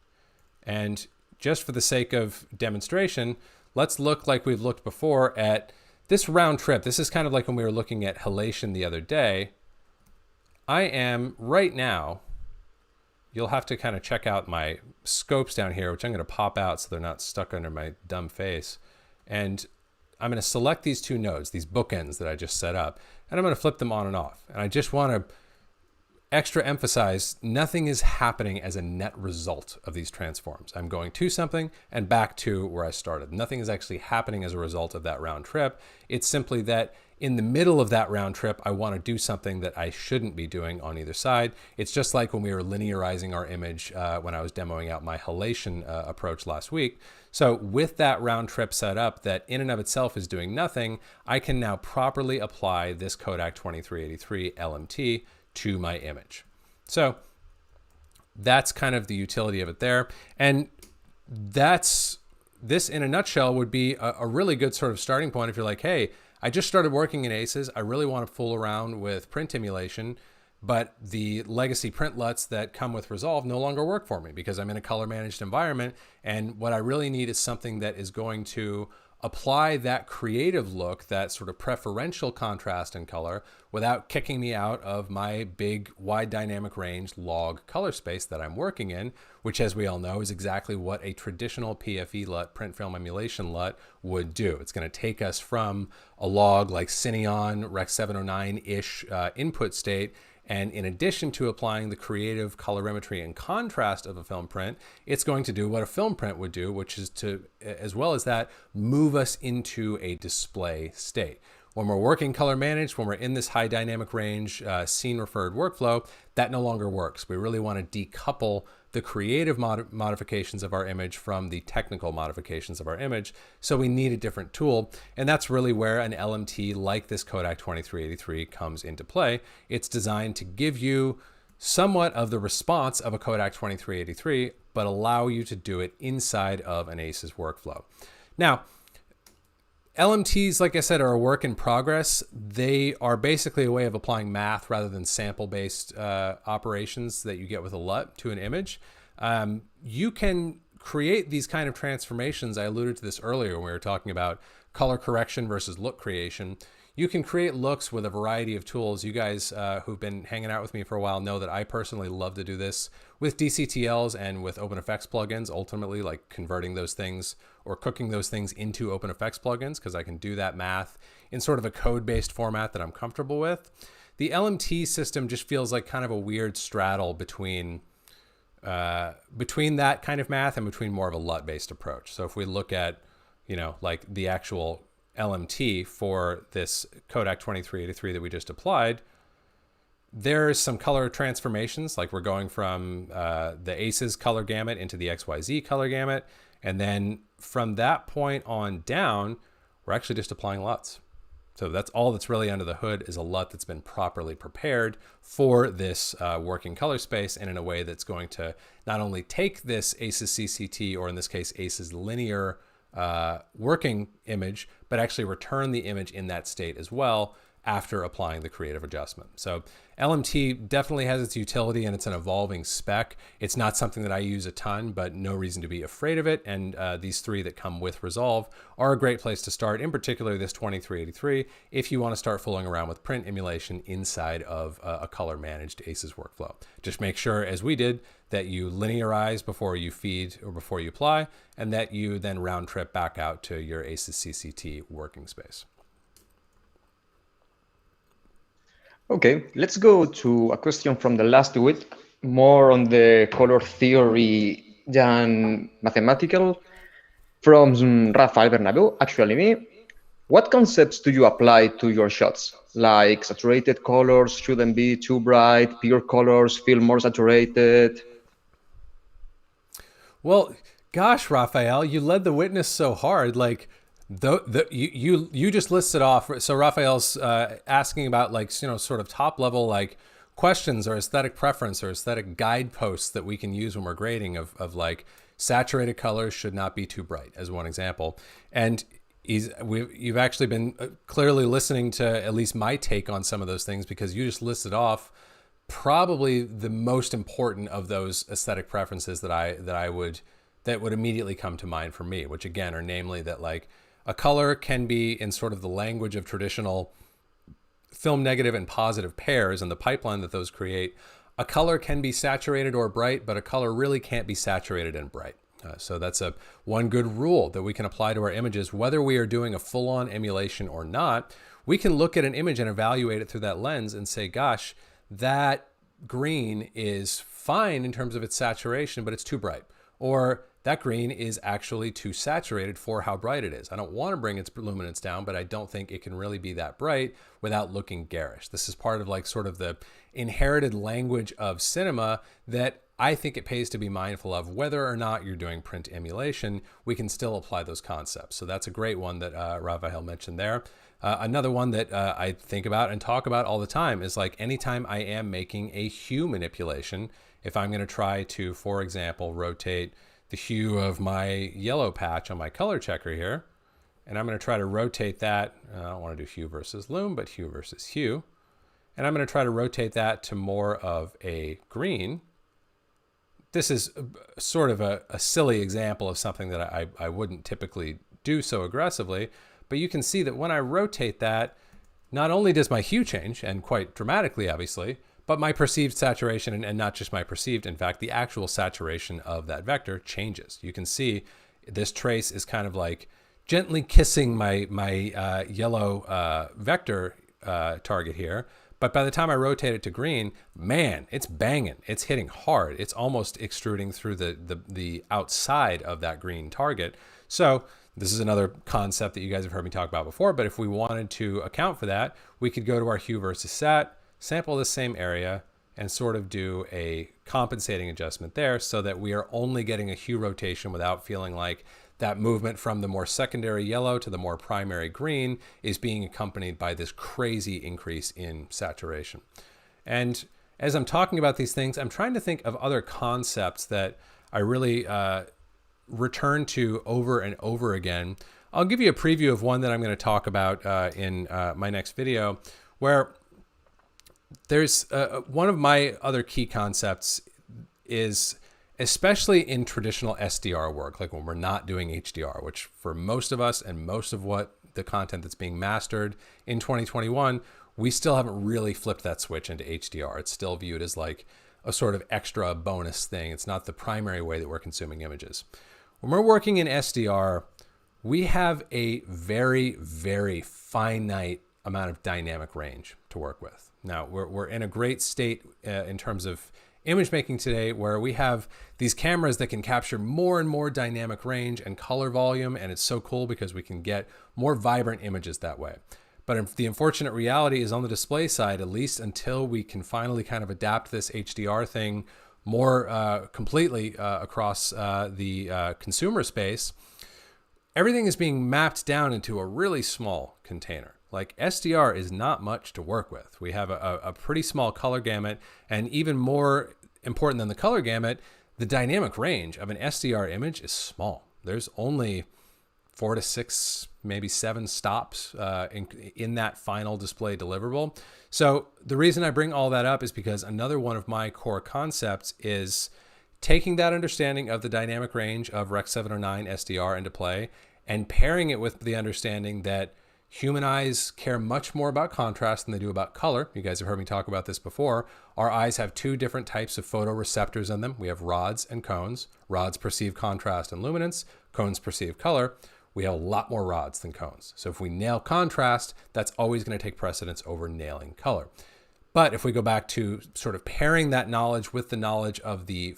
And just for the sake of demonstration, let's look like we've looked before at this round trip. This is kind of like when we were looking at halation the other day. I am right now, you'll have to kind of check out my scopes down here, which I'm going to pop out so they're not stuck under my dumb face. And I'm going to select these two nodes, these bookends that I just set up, and I'm going to flip them on and off. And I just want to extra emphasize, nothing is happening as a net result of these transforms. I'm going to something and back to where I started. Nothing is actually happening as a result of that round trip. It's simply that in the middle of that round trip, I want to do something that I shouldn't be doing on either side. It's just like when we were linearizing our image when I was demoing out my halation approach last week. So with that round trip set up that in and of itself is doing nothing, I can now properly apply this Kodak 2383 LMT to my image. So that's kind of the utility of it there. And this in a nutshell would be a really good sort of starting point if you're like, hey, I just started working in ACES. I really want to fool around with print emulation, but the legacy print LUTs that come with Resolve no longer work for me because I'm in a color managed environment. And what I really need is something that is going to apply that creative look, that sort of preferential contrast in color without kicking me out of my big wide dynamic range log color space that I'm working in, which, as we all know, is exactly what a traditional PFE LUT, print film emulation LUT, would do. It's going to take us from a log like Cineon Rec 709-ish input state, and in addition to applying the creative colorimetry and contrast of a film print, it's going to do what a film print would do, which is to, as well as that, move us into a display state. When we're working color managed, when we're in this high dynamic range scene referred workflow, that no longer works. We really want to decouple the creative modifications of our image from the technical modifications of our image. So we need a different tool. And that's really where an LMT like this Kodak 2383 comes into play. It's designed to give you somewhat of the response of a Kodak 2383, but allow you to do it inside of an ACES workflow. Now, LMTs, like I said, are a work in progress. They are basically a way of applying math rather than sample-based operations that you get with a LUT to an image. You can create these kind of transformations. I alluded to this earlier when we were talking about color correction versus look creation. You can create looks with a variety of tools. You guys who've been hanging out with me for a while know that I personally love to do this with DCTLs and with OpenFX plugins, ultimately like converting those things or cooking those things into OpenFX plugins, because I can do that math in sort of a code-based format that I'm comfortable with. The LMT system just feels like kind of a weird straddle between that kind of math and between more of a LUT-based approach. So if we look at, like the actual LMT for this Kodak 2383 that we just applied, there's some color transformations, like we're going from the ACES color gamut into the XYZ color gamut. And then from that point on down, we're actually just applying LUTs. So that's all that's really under the hood is a LUT that's been properly prepared for this working color space, and in a way that's going to not only take this ACES CCT, or in this case, ACES linear working image, but actually return the image in that state as well after applying the creative adjustment. So LMT definitely has its utility, and it's an evolving spec. It's not something that I use a ton, but no reason to be afraid of it. And these three that come with Resolve are a great place to start, in particular this 2383, if you want to start fooling around with print emulation inside of a color managed ACES workflow. Just make sure, as we did, that you linearize before you feed or before you apply, and that you then round trip back out to your ACES CCT working space. Okay, let's go to a question from the last week, more on the color theory than mathematical, from Rafael Bernabeu, actually me. What concepts do you apply to your shots? Like saturated colors shouldn't be too bright, pure colors feel more saturated. Well, gosh, Raphael, you led the witness so hard. Like, you just listed off. So Raphael's asking about, like, sort of top level like questions or aesthetic preference or aesthetic guideposts that we can use when we're grading of like saturated colors should not be too bright, as one example. And you've actually been clearly listening to at least my take on some of those things, because you just listed off probably the most important of those aesthetic preferences that would immediately come to mind for me, which again are namely that, like, a color can be in sort of the language of traditional film negative and positive pairs and the pipeline that those create. A color can be saturated or bright, but a color really can't be saturated and bright. So that's one good rule that we can apply to our images, whether we are doing a full-on emulation or not. We can look at an image and evaluate it through that lens and say, gosh, that green is fine in terms of its saturation, but it's too bright. Or that green is actually too saturated for how bright it is. I don't want to bring its luminance down, but I don't think it can really be that bright without looking garish. This is part of, like, sort of the inherited language of cinema that I think it pays to be mindful of. Whether or not you're doing print emulation, we can still apply those concepts. So that's a great one that Raphael mentioned there. Another one that I think about and talk about all the time is, like, anytime I am making a hue manipulation, if I'm going to try to, for example, rotate the hue of my yellow patch on my color checker here, and I'm going to try to rotate that. I don't want to do hue versus loom, but hue versus hue. And I'm going to try to rotate that to more of a green. This is sort of a silly example of something that I wouldn't typically do so aggressively, but you can see that when I rotate that, not only does my hue change, and quite dramatically, obviously, but my perceived saturation, and not just my perceived, in fact, the actual saturation of that vector changes. You can see this trace is kind of like gently kissing my yellow vector target here. But by the time I rotate it to green, man, it's banging. It's hitting hard. It's almost extruding through the outside of that green target. So this is another concept that you guys have heard me talk about before, but if we wanted to account for that, we could go to our hue versus sat, sample the same area, and sort of do a compensating adjustment there so that we are only getting a hue rotation without feeling like that movement from the more secondary yellow to the more primary green is being accompanied by this crazy increase in saturation. And as I'm talking about these things, I'm trying to think of other concepts that I really return to over and over again. I'll give you a preview of one that I'm going to talk about in my next video, where there's one of my other key concepts is, especially in traditional SDR work, like when we're not doing HDR, which for most of us and most of what the content that's being mastered in 2021, we still haven't really flipped that switch into HDR. It's still viewed as like a sort of extra bonus thing. It's not the primary way that we're consuming images. When we're working in SDR, we have a very, very finite amount of dynamic range to work with. Now, we're in a great state in terms of image making today, where we have these cameras that can capture more and more dynamic range and color volume, and it's so cool because we can get more vibrant images that way. But the unfortunate reality is on the display side, at least until we can finally kind of adapt this HDR thing more completely across the consumer space, everything is being mapped down into a really small container. Like SDR is not much to work with. We have a pretty small color gamut, and even more important than the color gamut, the dynamic range of an SDR image is small. There's only 4 to 6, maybe 7 stops in that final display deliverable. So the reason I bring all that up is because another one of my core concepts is taking that understanding of the dynamic range of Rec. 709 SDR into play and pairing it with the understanding that human eyes care much more about contrast than they do about color. You guys have heard me talk about this before. Our eyes have 2 different types of photoreceptors in them. We have rods and cones. Rods perceive contrast and luminance. Cones perceive color. We have a lot more rods than cones. So if we nail contrast, that's always going to take precedence over nailing color. But if we go back to sort of pairing that knowledge with the knowledge of the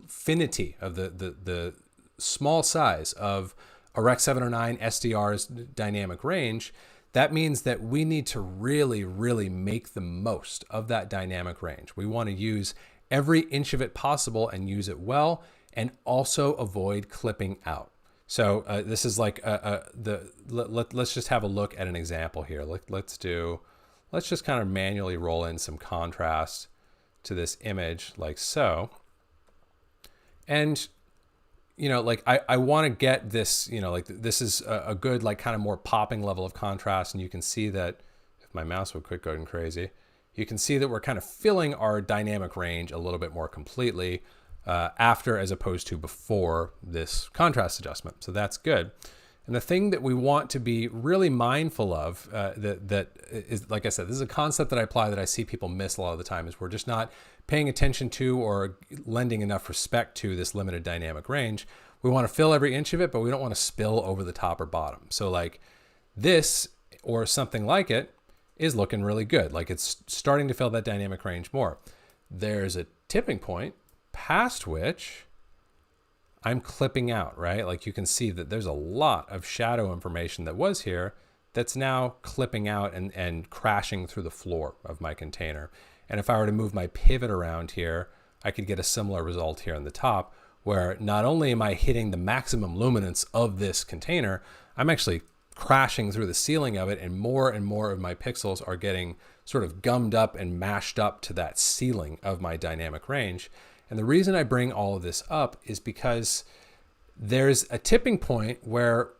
finity of the small size of a Rec. 709 SDR's dynamic range, that means that we need to really, really make the most of that dynamic range. We want to use every inch of it possible and use it well, and also avoid clipping out. So this is like let's just have a look at an example here. Let's just kind of manually roll in some contrast to this image like so. And like I want to get this, like this is a good, like kind of more popping level of contrast. And you can see that if my mouse would quit going crazy, you can see that we're kind of filling our dynamic range a little bit more completely after, as opposed to before this contrast adjustment. So that's good. And the thing that we want to be really mindful of, that is, like I said, this is a concept that I apply that I see people miss a lot of the time, is we're just not paying attention to or lending enough respect to this limited dynamic range. We want to fill every inch of it, but we don't want to spill over the top or bottom. So like this or something like it is looking really good. Like it's starting to fill that dynamic range more. There's a tipping point past which I'm clipping out, right? Like you can see that there's a lot of shadow information that was here that's now clipping out and crashing through the floor of my container. And if I were to move my pivot around here, I could get a similar result here on the top, where not only am I hitting the maximum luminance of this container, I'm actually crashing through the ceiling of it, and more of my pixels are getting sort of gummed up and mashed up to that ceiling of my dynamic range. And the reason I bring all of this up is because there's a tipping point where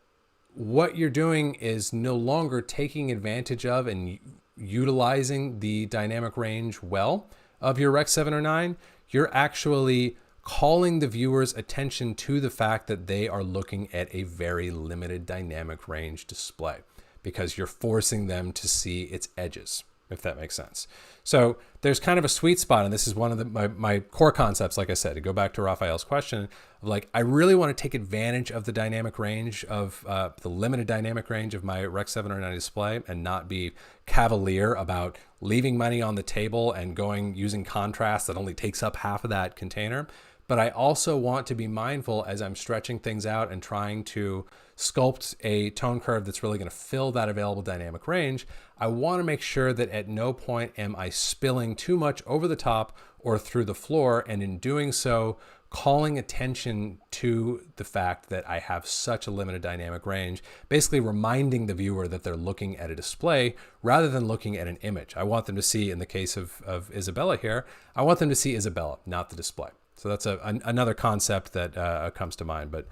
what you're doing is no longer taking advantage of and utilizing the dynamic range well of your Rec. 709. You're actually calling the viewer's attention to the fact that they are looking at a very limited dynamic range display, because you're forcing them to see its edges, if that makes sense. So there's kind of a sweet spot, and this is one of my core concepts, like I said, to go back to Raphael's question, of like, I really want to take advantage of the dynamic range of the limited dynamic range of my Rec. 709 display, and not be cavalier about leaving money on the table and using contrast that only takes up half of that container. But I also want to be mindful as I'm stretching things out and trying to sculpt a tone curve that's really going to fill that available dynamic range. I want to make sure that at no point am I spilling too much over the top or through the floor, and in doing so, calling attention to the fact that I have such a limited dynamic range, basically reminding the viewer that they're looking at a display rather than looking at an image. I want them to see, in the case of Isabella here, I want them to see Isabella, not the display. So that's another concept that comes to mind. But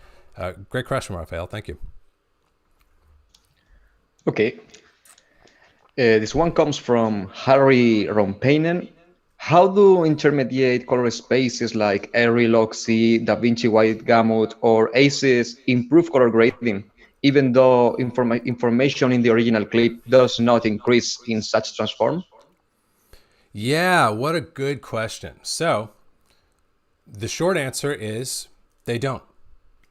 great question, Raphael. Thank you. Okay, this one comes from Harry Rompainen. How do intermediate color spaces like Airy Loxy, DaVinci Wide Gamut, or ACES improve color grading, even though information in the original clip does not increase in such transform? Yeah, what a good question. So the short answer is they don't.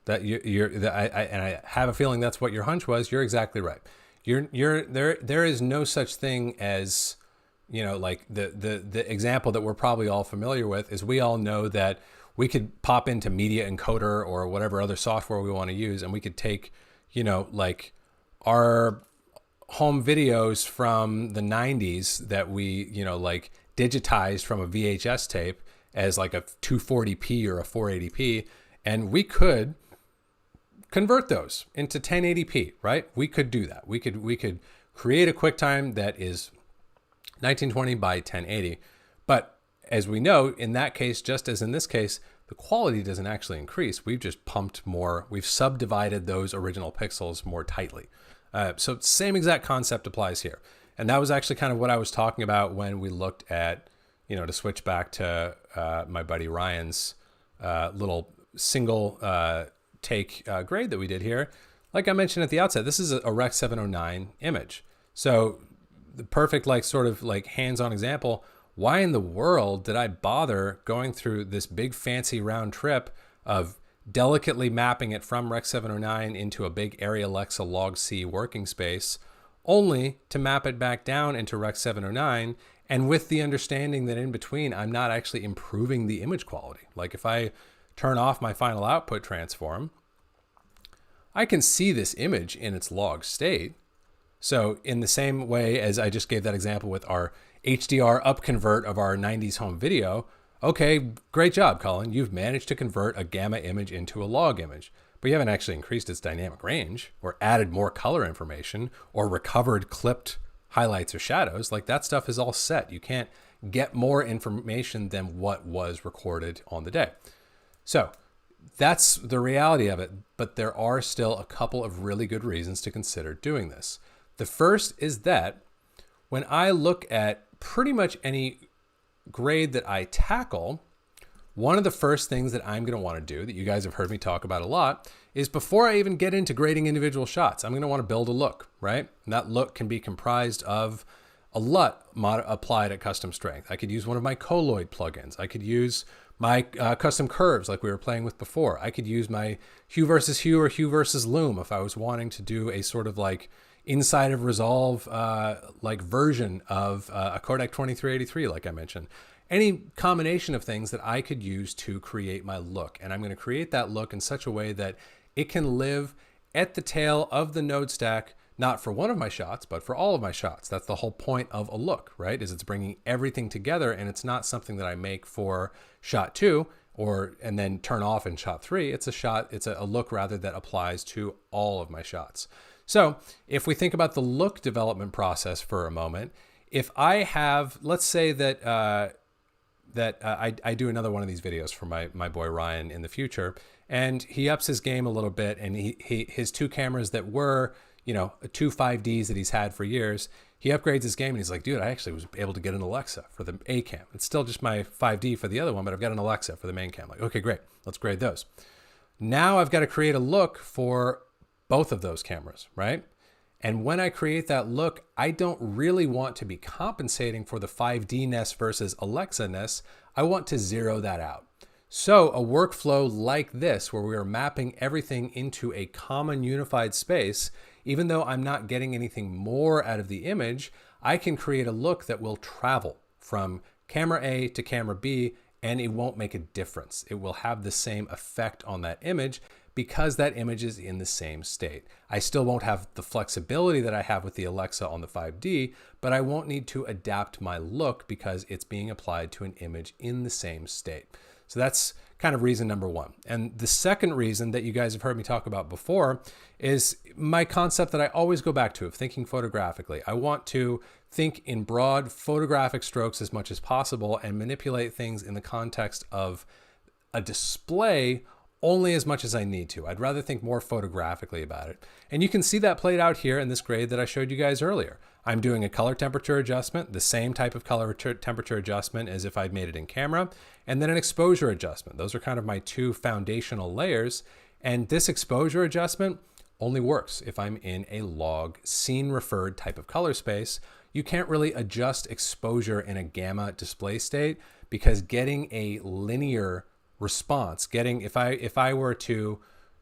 That and I have a feeling that's what your hunch was. You're exactly right. You're there. There is no such thing as, like the example that we're probably all familiar with is we all know that we could pop into Media Encoder or whatever other software we want to use, and we could take, like our home videos from the 90s that we, like digitized from a VHS tape as like a 240p or a 480p, and we could convert those into 1080p, right? We could do that. We could create a QuickTime that is 1920 by 1080. But as we know, in that case, just as in this case, the quality doesn't actually increase. We've just pumped more. We've subdivided those original pixels more tightly. So same exact concept applies here. And that was actually kind of what I was talking about when we looked at, to switch back to my buddy Ryan's little single take grade that we did here. Like I mentioned at the outset, this is a Rec 709 image. So the perfect sort of hands-on example. Why in the world did I bother going through this big fancy round trip of delicately mapping it from Rec 709 into a big Arri Alexa log C working space, only to map it back down into Rec 709, and with the understanding that in between I'm not actually improving the image quality. Like if I turn off my final output transform, I can see this image in its log state. So in the same way as I just gave that example with our HDR up convert of our 90s home video, okay, great job, Colin. You've managed to convert a gamma image into a log image, but you haven't actually increased its dynamic range or added more color information or recovered clipped highlights or shadows. Like that stuff is all set. You can't get more information than what was recorded on the day. So that's the reality of it, but there are still a couple of really good reasons to consider doing this. The first is that when I look at pretty much any grade that I tackle, one of the first things that I'm going to want to do, that you guys have heard me talk about a lot, is before I even get into grading individual shots, I'm going to want to build a look, right? And that look can be comprised of a LUT applied at custom strength. I could use one of my colloid plugins. I could use my custom curves like we were playing with before. I could use my hue versus hue or hue versus loom if I was wanting to do a sort of inside of Resolve version of a Codec 2383, like I mentioned. Any combination of things that I could use to create my look. And I'm going to create that look in such a way that it can live at the tail of the node stack, not for one of my shots, but for all of my shots. That's the whole point of a look, right? Is it's bringing everything together, and it's not something that I make for shot 2 and then turn off in shot 3. It's a look rather that applies to all of my shots. So if we think about the look development process for a moment, if I have, let's say that I do another one of these videos for my boy Ryan in the future, and he ups his game a little bit, and his two cameras that were, two 5Ds that he's had for years, he upgrades his game and he's like, dude, I actually was able to get an Alexa for the A cam. It's still just my 5D for the other one, but I've got an Alexa for the main cam. Like, okay, great. Let's grade those. Now I've got to create a look for both of those cameras, right? And when I create that look, I don't really want to be compensating for the 5D-ness versus Alexa-ness. I want to zero that out. So a workflow like this, where we are mapping everything into a common unified space, even though I'm not getting anything more out of the image, I can create a look that will travel from camera A to camera B, and it won't make a difference. It will have the same effect on that image because that image is in the same state. I still won't have the flexibility that I have with the Alexa on the 5D, but I won't need to adapt my look because it's being applied to an image in the same state. So that's kind of reason number one. And the second reason that you guys have heard me talk about before is my concept that I always go back to of thinking photographically. I want to think in broad photographic strokes as much as possible and manipulate things in the context of a display only as much as I need to. I'd rather think more photographically about it. And you can see that played out here in this grade that I showed you guys earlier. I'm doing a color temperature adjustment, the same type of color temperature adjustment as if I'd made it in camera, and then an exposure adjustment. Those are kind of my two foundational layers. And this exposure adjustment only works if I'm in a log scene referred type of color space. You can't really adjust exposure in a gamma display state because getting a linear response, if I were to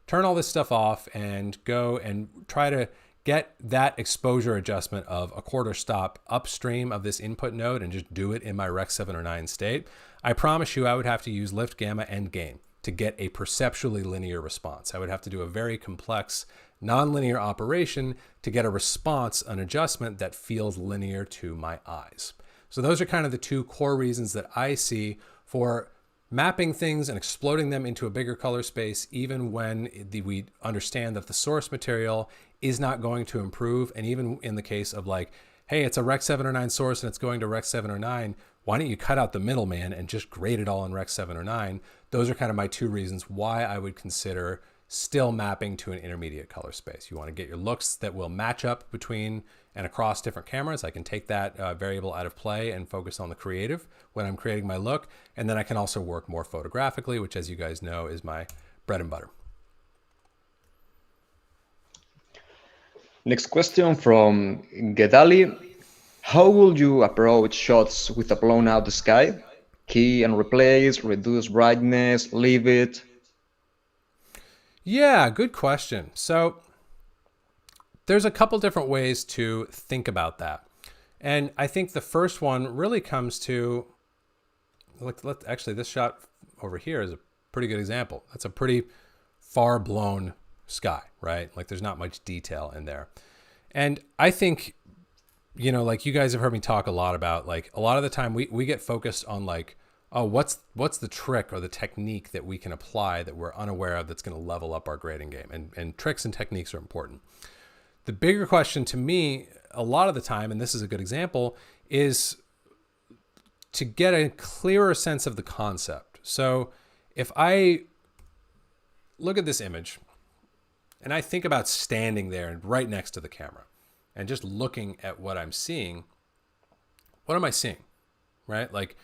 turn all this stuff off and go and try to get that exposure adjustment of a quarter stop upstream of this input node and just do it in my Rec 7 or 9 state, I promise you I would have to use lift, gamma, and gain to get a perceptually linear response. I would have to do a very complex nonlinear operation to get a response, an adjustment that feels linear to my eyes. So those are kind of the two core reasons that I see for mapping things and exploding them into a bigger color space, even when we understand that the source material is not going to improve. And even in the case of like, hey, it's a Rec 7 or 9 source and it's going to Rec 7 or 9, why don't you cut out the middleman and just grade it all in Rec 7 or 9? Those are kind of my two reasons why I would consider still mapping to an intermediate color space. You want to get your looks that will match up between and across different cameras. I can take that variable out of play and focus on the creative when I'm creating my look. And then I can also work more photographically, which, as you guys know, is my bread and butter. Next question from Gedali. How would you approach shots with a blown out sky? Key and replace, reduce brightness, leave it? Yeah, good question. So there's a couple different ways to think about that. And I think the first one really comes to, actually this shot over here is a pretty good example. That's a pretty far blown sky, right? Like there's not much detail in there. And I think, you know, like you guys have heard me talk a lot about, like a lot of the time we get focused on like, oh, what's the trick or the technique that we can apply that we're unaware of that's going to level up our grading game? And tricks and techniques are important. The bigger question to me, a lot of the time, and this is a good example, is to get a clearer sense of the concept. So if I look at this image and I think about standing there and right next to the camera and just looking at what I'm seeing, what am I seeing, right? Like,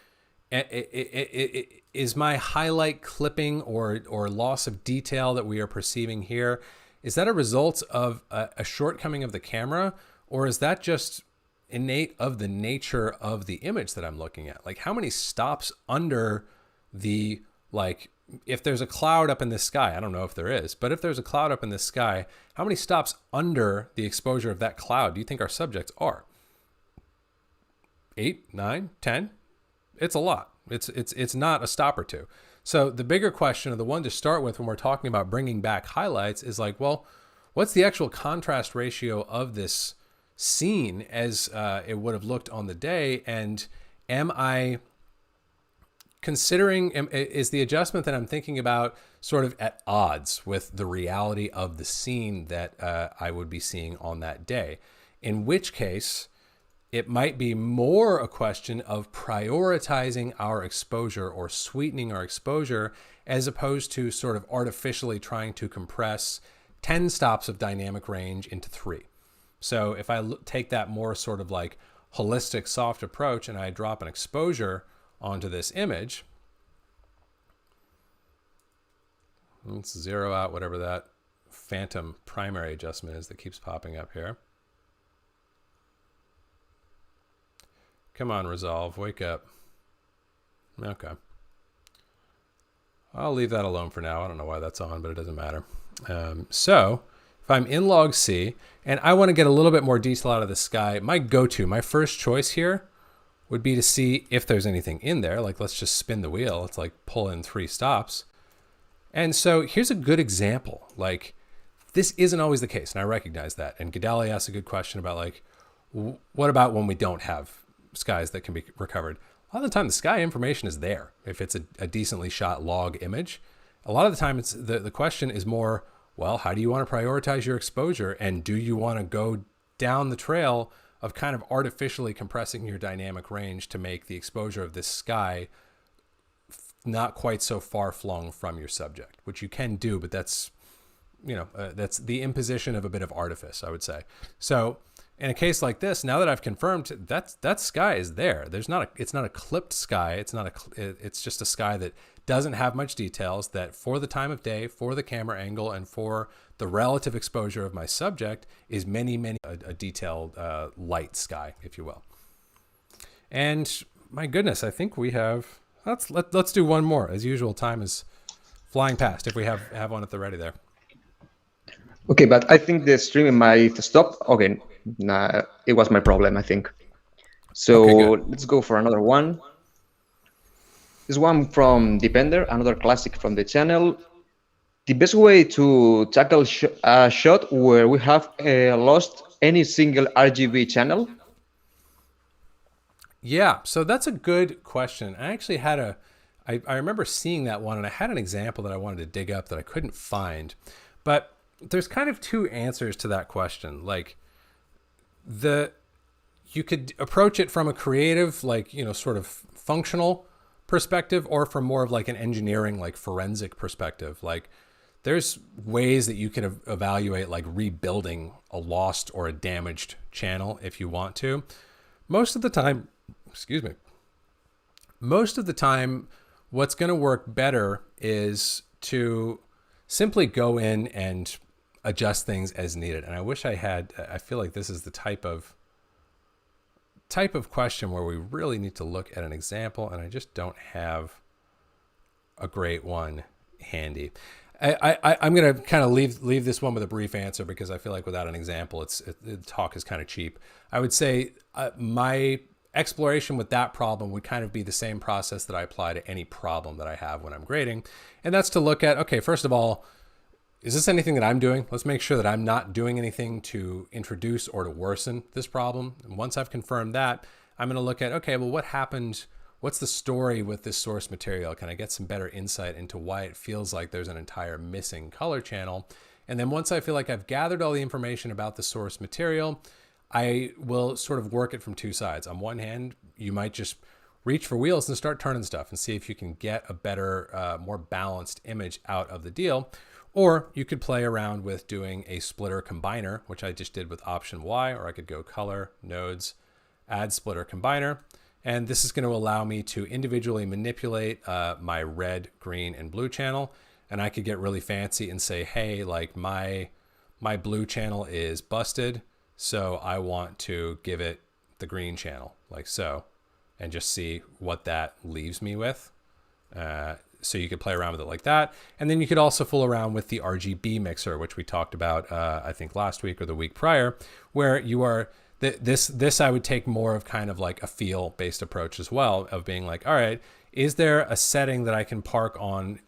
is my highlight clipping or loss of detail that we are perceiving here, is that a result of a shortcoming of the camera, or is that just innate of the nature of the image that I'm looking at? Like how many stops under the, like if there's a cloud up in the sky, I don't know if there is, but if there's a cloud up in the sky, how many stops under the exposure of that cloud do you think our subjects are? 8, 9, 10? It's a lot. It's not a stop or two. So the bigger question, or the one to start with when we're talking about bringing back highlights, is like, well, what's the actual contrast ratio of this scene as it would have looked on the day? And am I considering, is the adjustment that I'm thinking about sort of at odds with the reality of the scene that I would be seeing on that day? In which case, it might be more a question of prioritizing our exposure or sweetening our exposure as opposed to sort of artificially trying to compress 10 stops of dynamic range into 3. So if I take that more sort of like holistic soft approach and I drop an exposure onto this image, let's zero out whatever that phantom primary adjustment is that keeps popping up here. Come on, Resolve, wake up. Okay. I'll leave that alone for now. I don't know why that's on, but it doesn't matter. So if I'm in log C and I want to get a little bit more detail out of the sky, my first choice here would be to see if there's anything in there. Like let's just spin the wheel. Let's like pull in 3 stops. And so here's a good example. Like this isn't always the case. And I recognize that. And Gedali asked a good question about like, what about when we don't have skies that can be recovered? A lot of the time the sky information is there if it's a decently shot log image. A lot of the time it's the question is more, well, how do you want to prioritize your exposure, and do you want to go down the trail of kind of artificially compressing your dynamic range to make the exposure of this sky not quite so far flung from your subject, which you can do, but that's, that's the imposition of a bit of artifice, I would say. So in a case like this, now that I've confirmed that sky is there, it's not a clipped sky. It's just a sky that doesn't have much details, that for the time of day, for the camera angle, and for the relative exposure of my subject is a detailed light sky, if you will. And my goodness, I think we have, let's do one more. As usual, time is flying past if we have one at the ready there. Okay, but I think the streaming might stop. Okay, nah, it was my problem, I think. So Okay, let's go for another one. This one from Depender, another classic from the channel. The best way to tackle a shot where we have lost any single RGB channel? Yeah, so that's a good question. I actually I remember seeing that one, and I had an example that I wanted to dig up that I couldn't find. But there's kind of two answers to that question. Like, you could approach it from a creative, like, sort of functional perspective, or from more of like an engineering, like forensic perspective. Like, there's ways that you can evaluate like rebuilding a lost or a damaged channel if you want to. Most of the time, what's going to work better is to simply go in and adjust things as needed. And I feel like this is the type of question where we really need to look at an example, and I just don't have a great one handy. I'm going to kind of leave this one with a brief answer, because I feel like without an example, the talk is kind of cheap. I would say my exploration with that problem would kind of be the same process that I apply to any problem that I have when I'm grading. And that's to look at, okay, first of all, is this anything that I'm doing? Let's make sure that I'm not doing anything to introduce or to worsen this problem. And once I've confirmed that, I'm going to look at, okay, well, what happened? What's the story with this source material? Can I get some better insight into why it feels like there's an entire missing color channel? And then once I feel like I've gathered all the information about the source material, I will sort of work it from two sides. On one hand, you might just reach for wheels and start turning stuff and see if you can get a better, more balanced image out of the deal. Or you could play around with doing a splitter combiner, which I just did with option Y, or I could go color, nodes, add splitter combiner. And this is going to allow me to individually manipulate my red, green, and blue channel. And I could get really fancy and say, hey, like my blue channel is busted, so I want to give it the green channel, like so, and just see what that leaves me with. So you could play around with it like that. And then you could also fool around with the RGB mixer, which we talked about, I think last week or the week prior, where you are, this I would take more of kind of like a feel based approach as well, of being like, all right, is there a setting that I can park on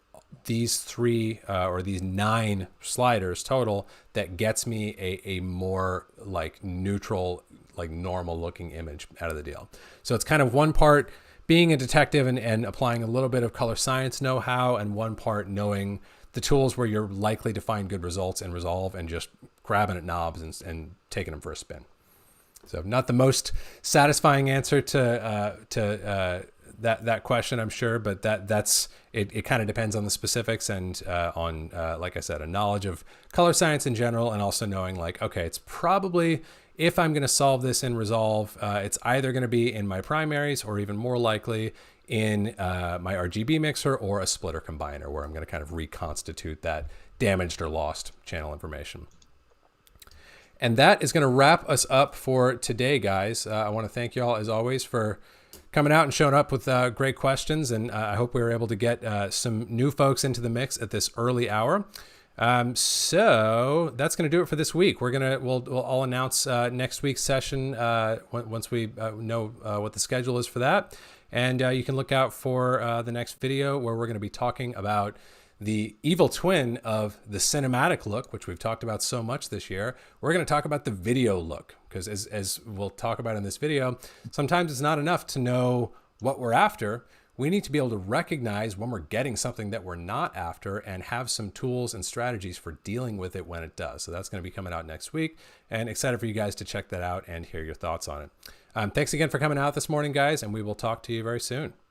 these 3 or these 9 sliders total that gets me a more like neutral, like normal looking image out of the deal? So it's kind of one part being a detective and applying a little bit of color science know-how, and one part knowing the tools where you're likely to find good results in Resolve and just grabbing at knobs and taking them for a spin. So not the most satisfying answer to that question, I'm sure, but that's it kind of depends on the specifics and on like I said, a knowledge of color science in general, and also knowing like, okay, it's probably, if I'm going to solve this in Resolve, it's either going to be in my primaries, or even more likely in my RGB mixer or a splitter combiner, where I'm going to kind of reconstitute that damaged or lost channel information. And that is going to wrap us up for today, guys. I want to thank you all, as always, for coming out and showing up with great questions. And I hope we were able to get some new folks into the mix at this early hour. So that's going to do it for this week. We'll all announce next week's session once we know what the schedule is for that. And you can look out for the next video, where we're going to be talking about the evil twin of the cinematic look, which we've talked about so much this year. We're going to talk about the video look, because as we'll talk about in this video, sometimes it's not enough to know what we're after. We need to be able to recognize when we're getting something that we're not after, and have some tools and strategies for dealing with it when it does. So that's going to be coming out next week, and excited for you guys to check that out and hear your thoughts on it. Thanks again for coming out this morning, guys, and we will talk to you very soon.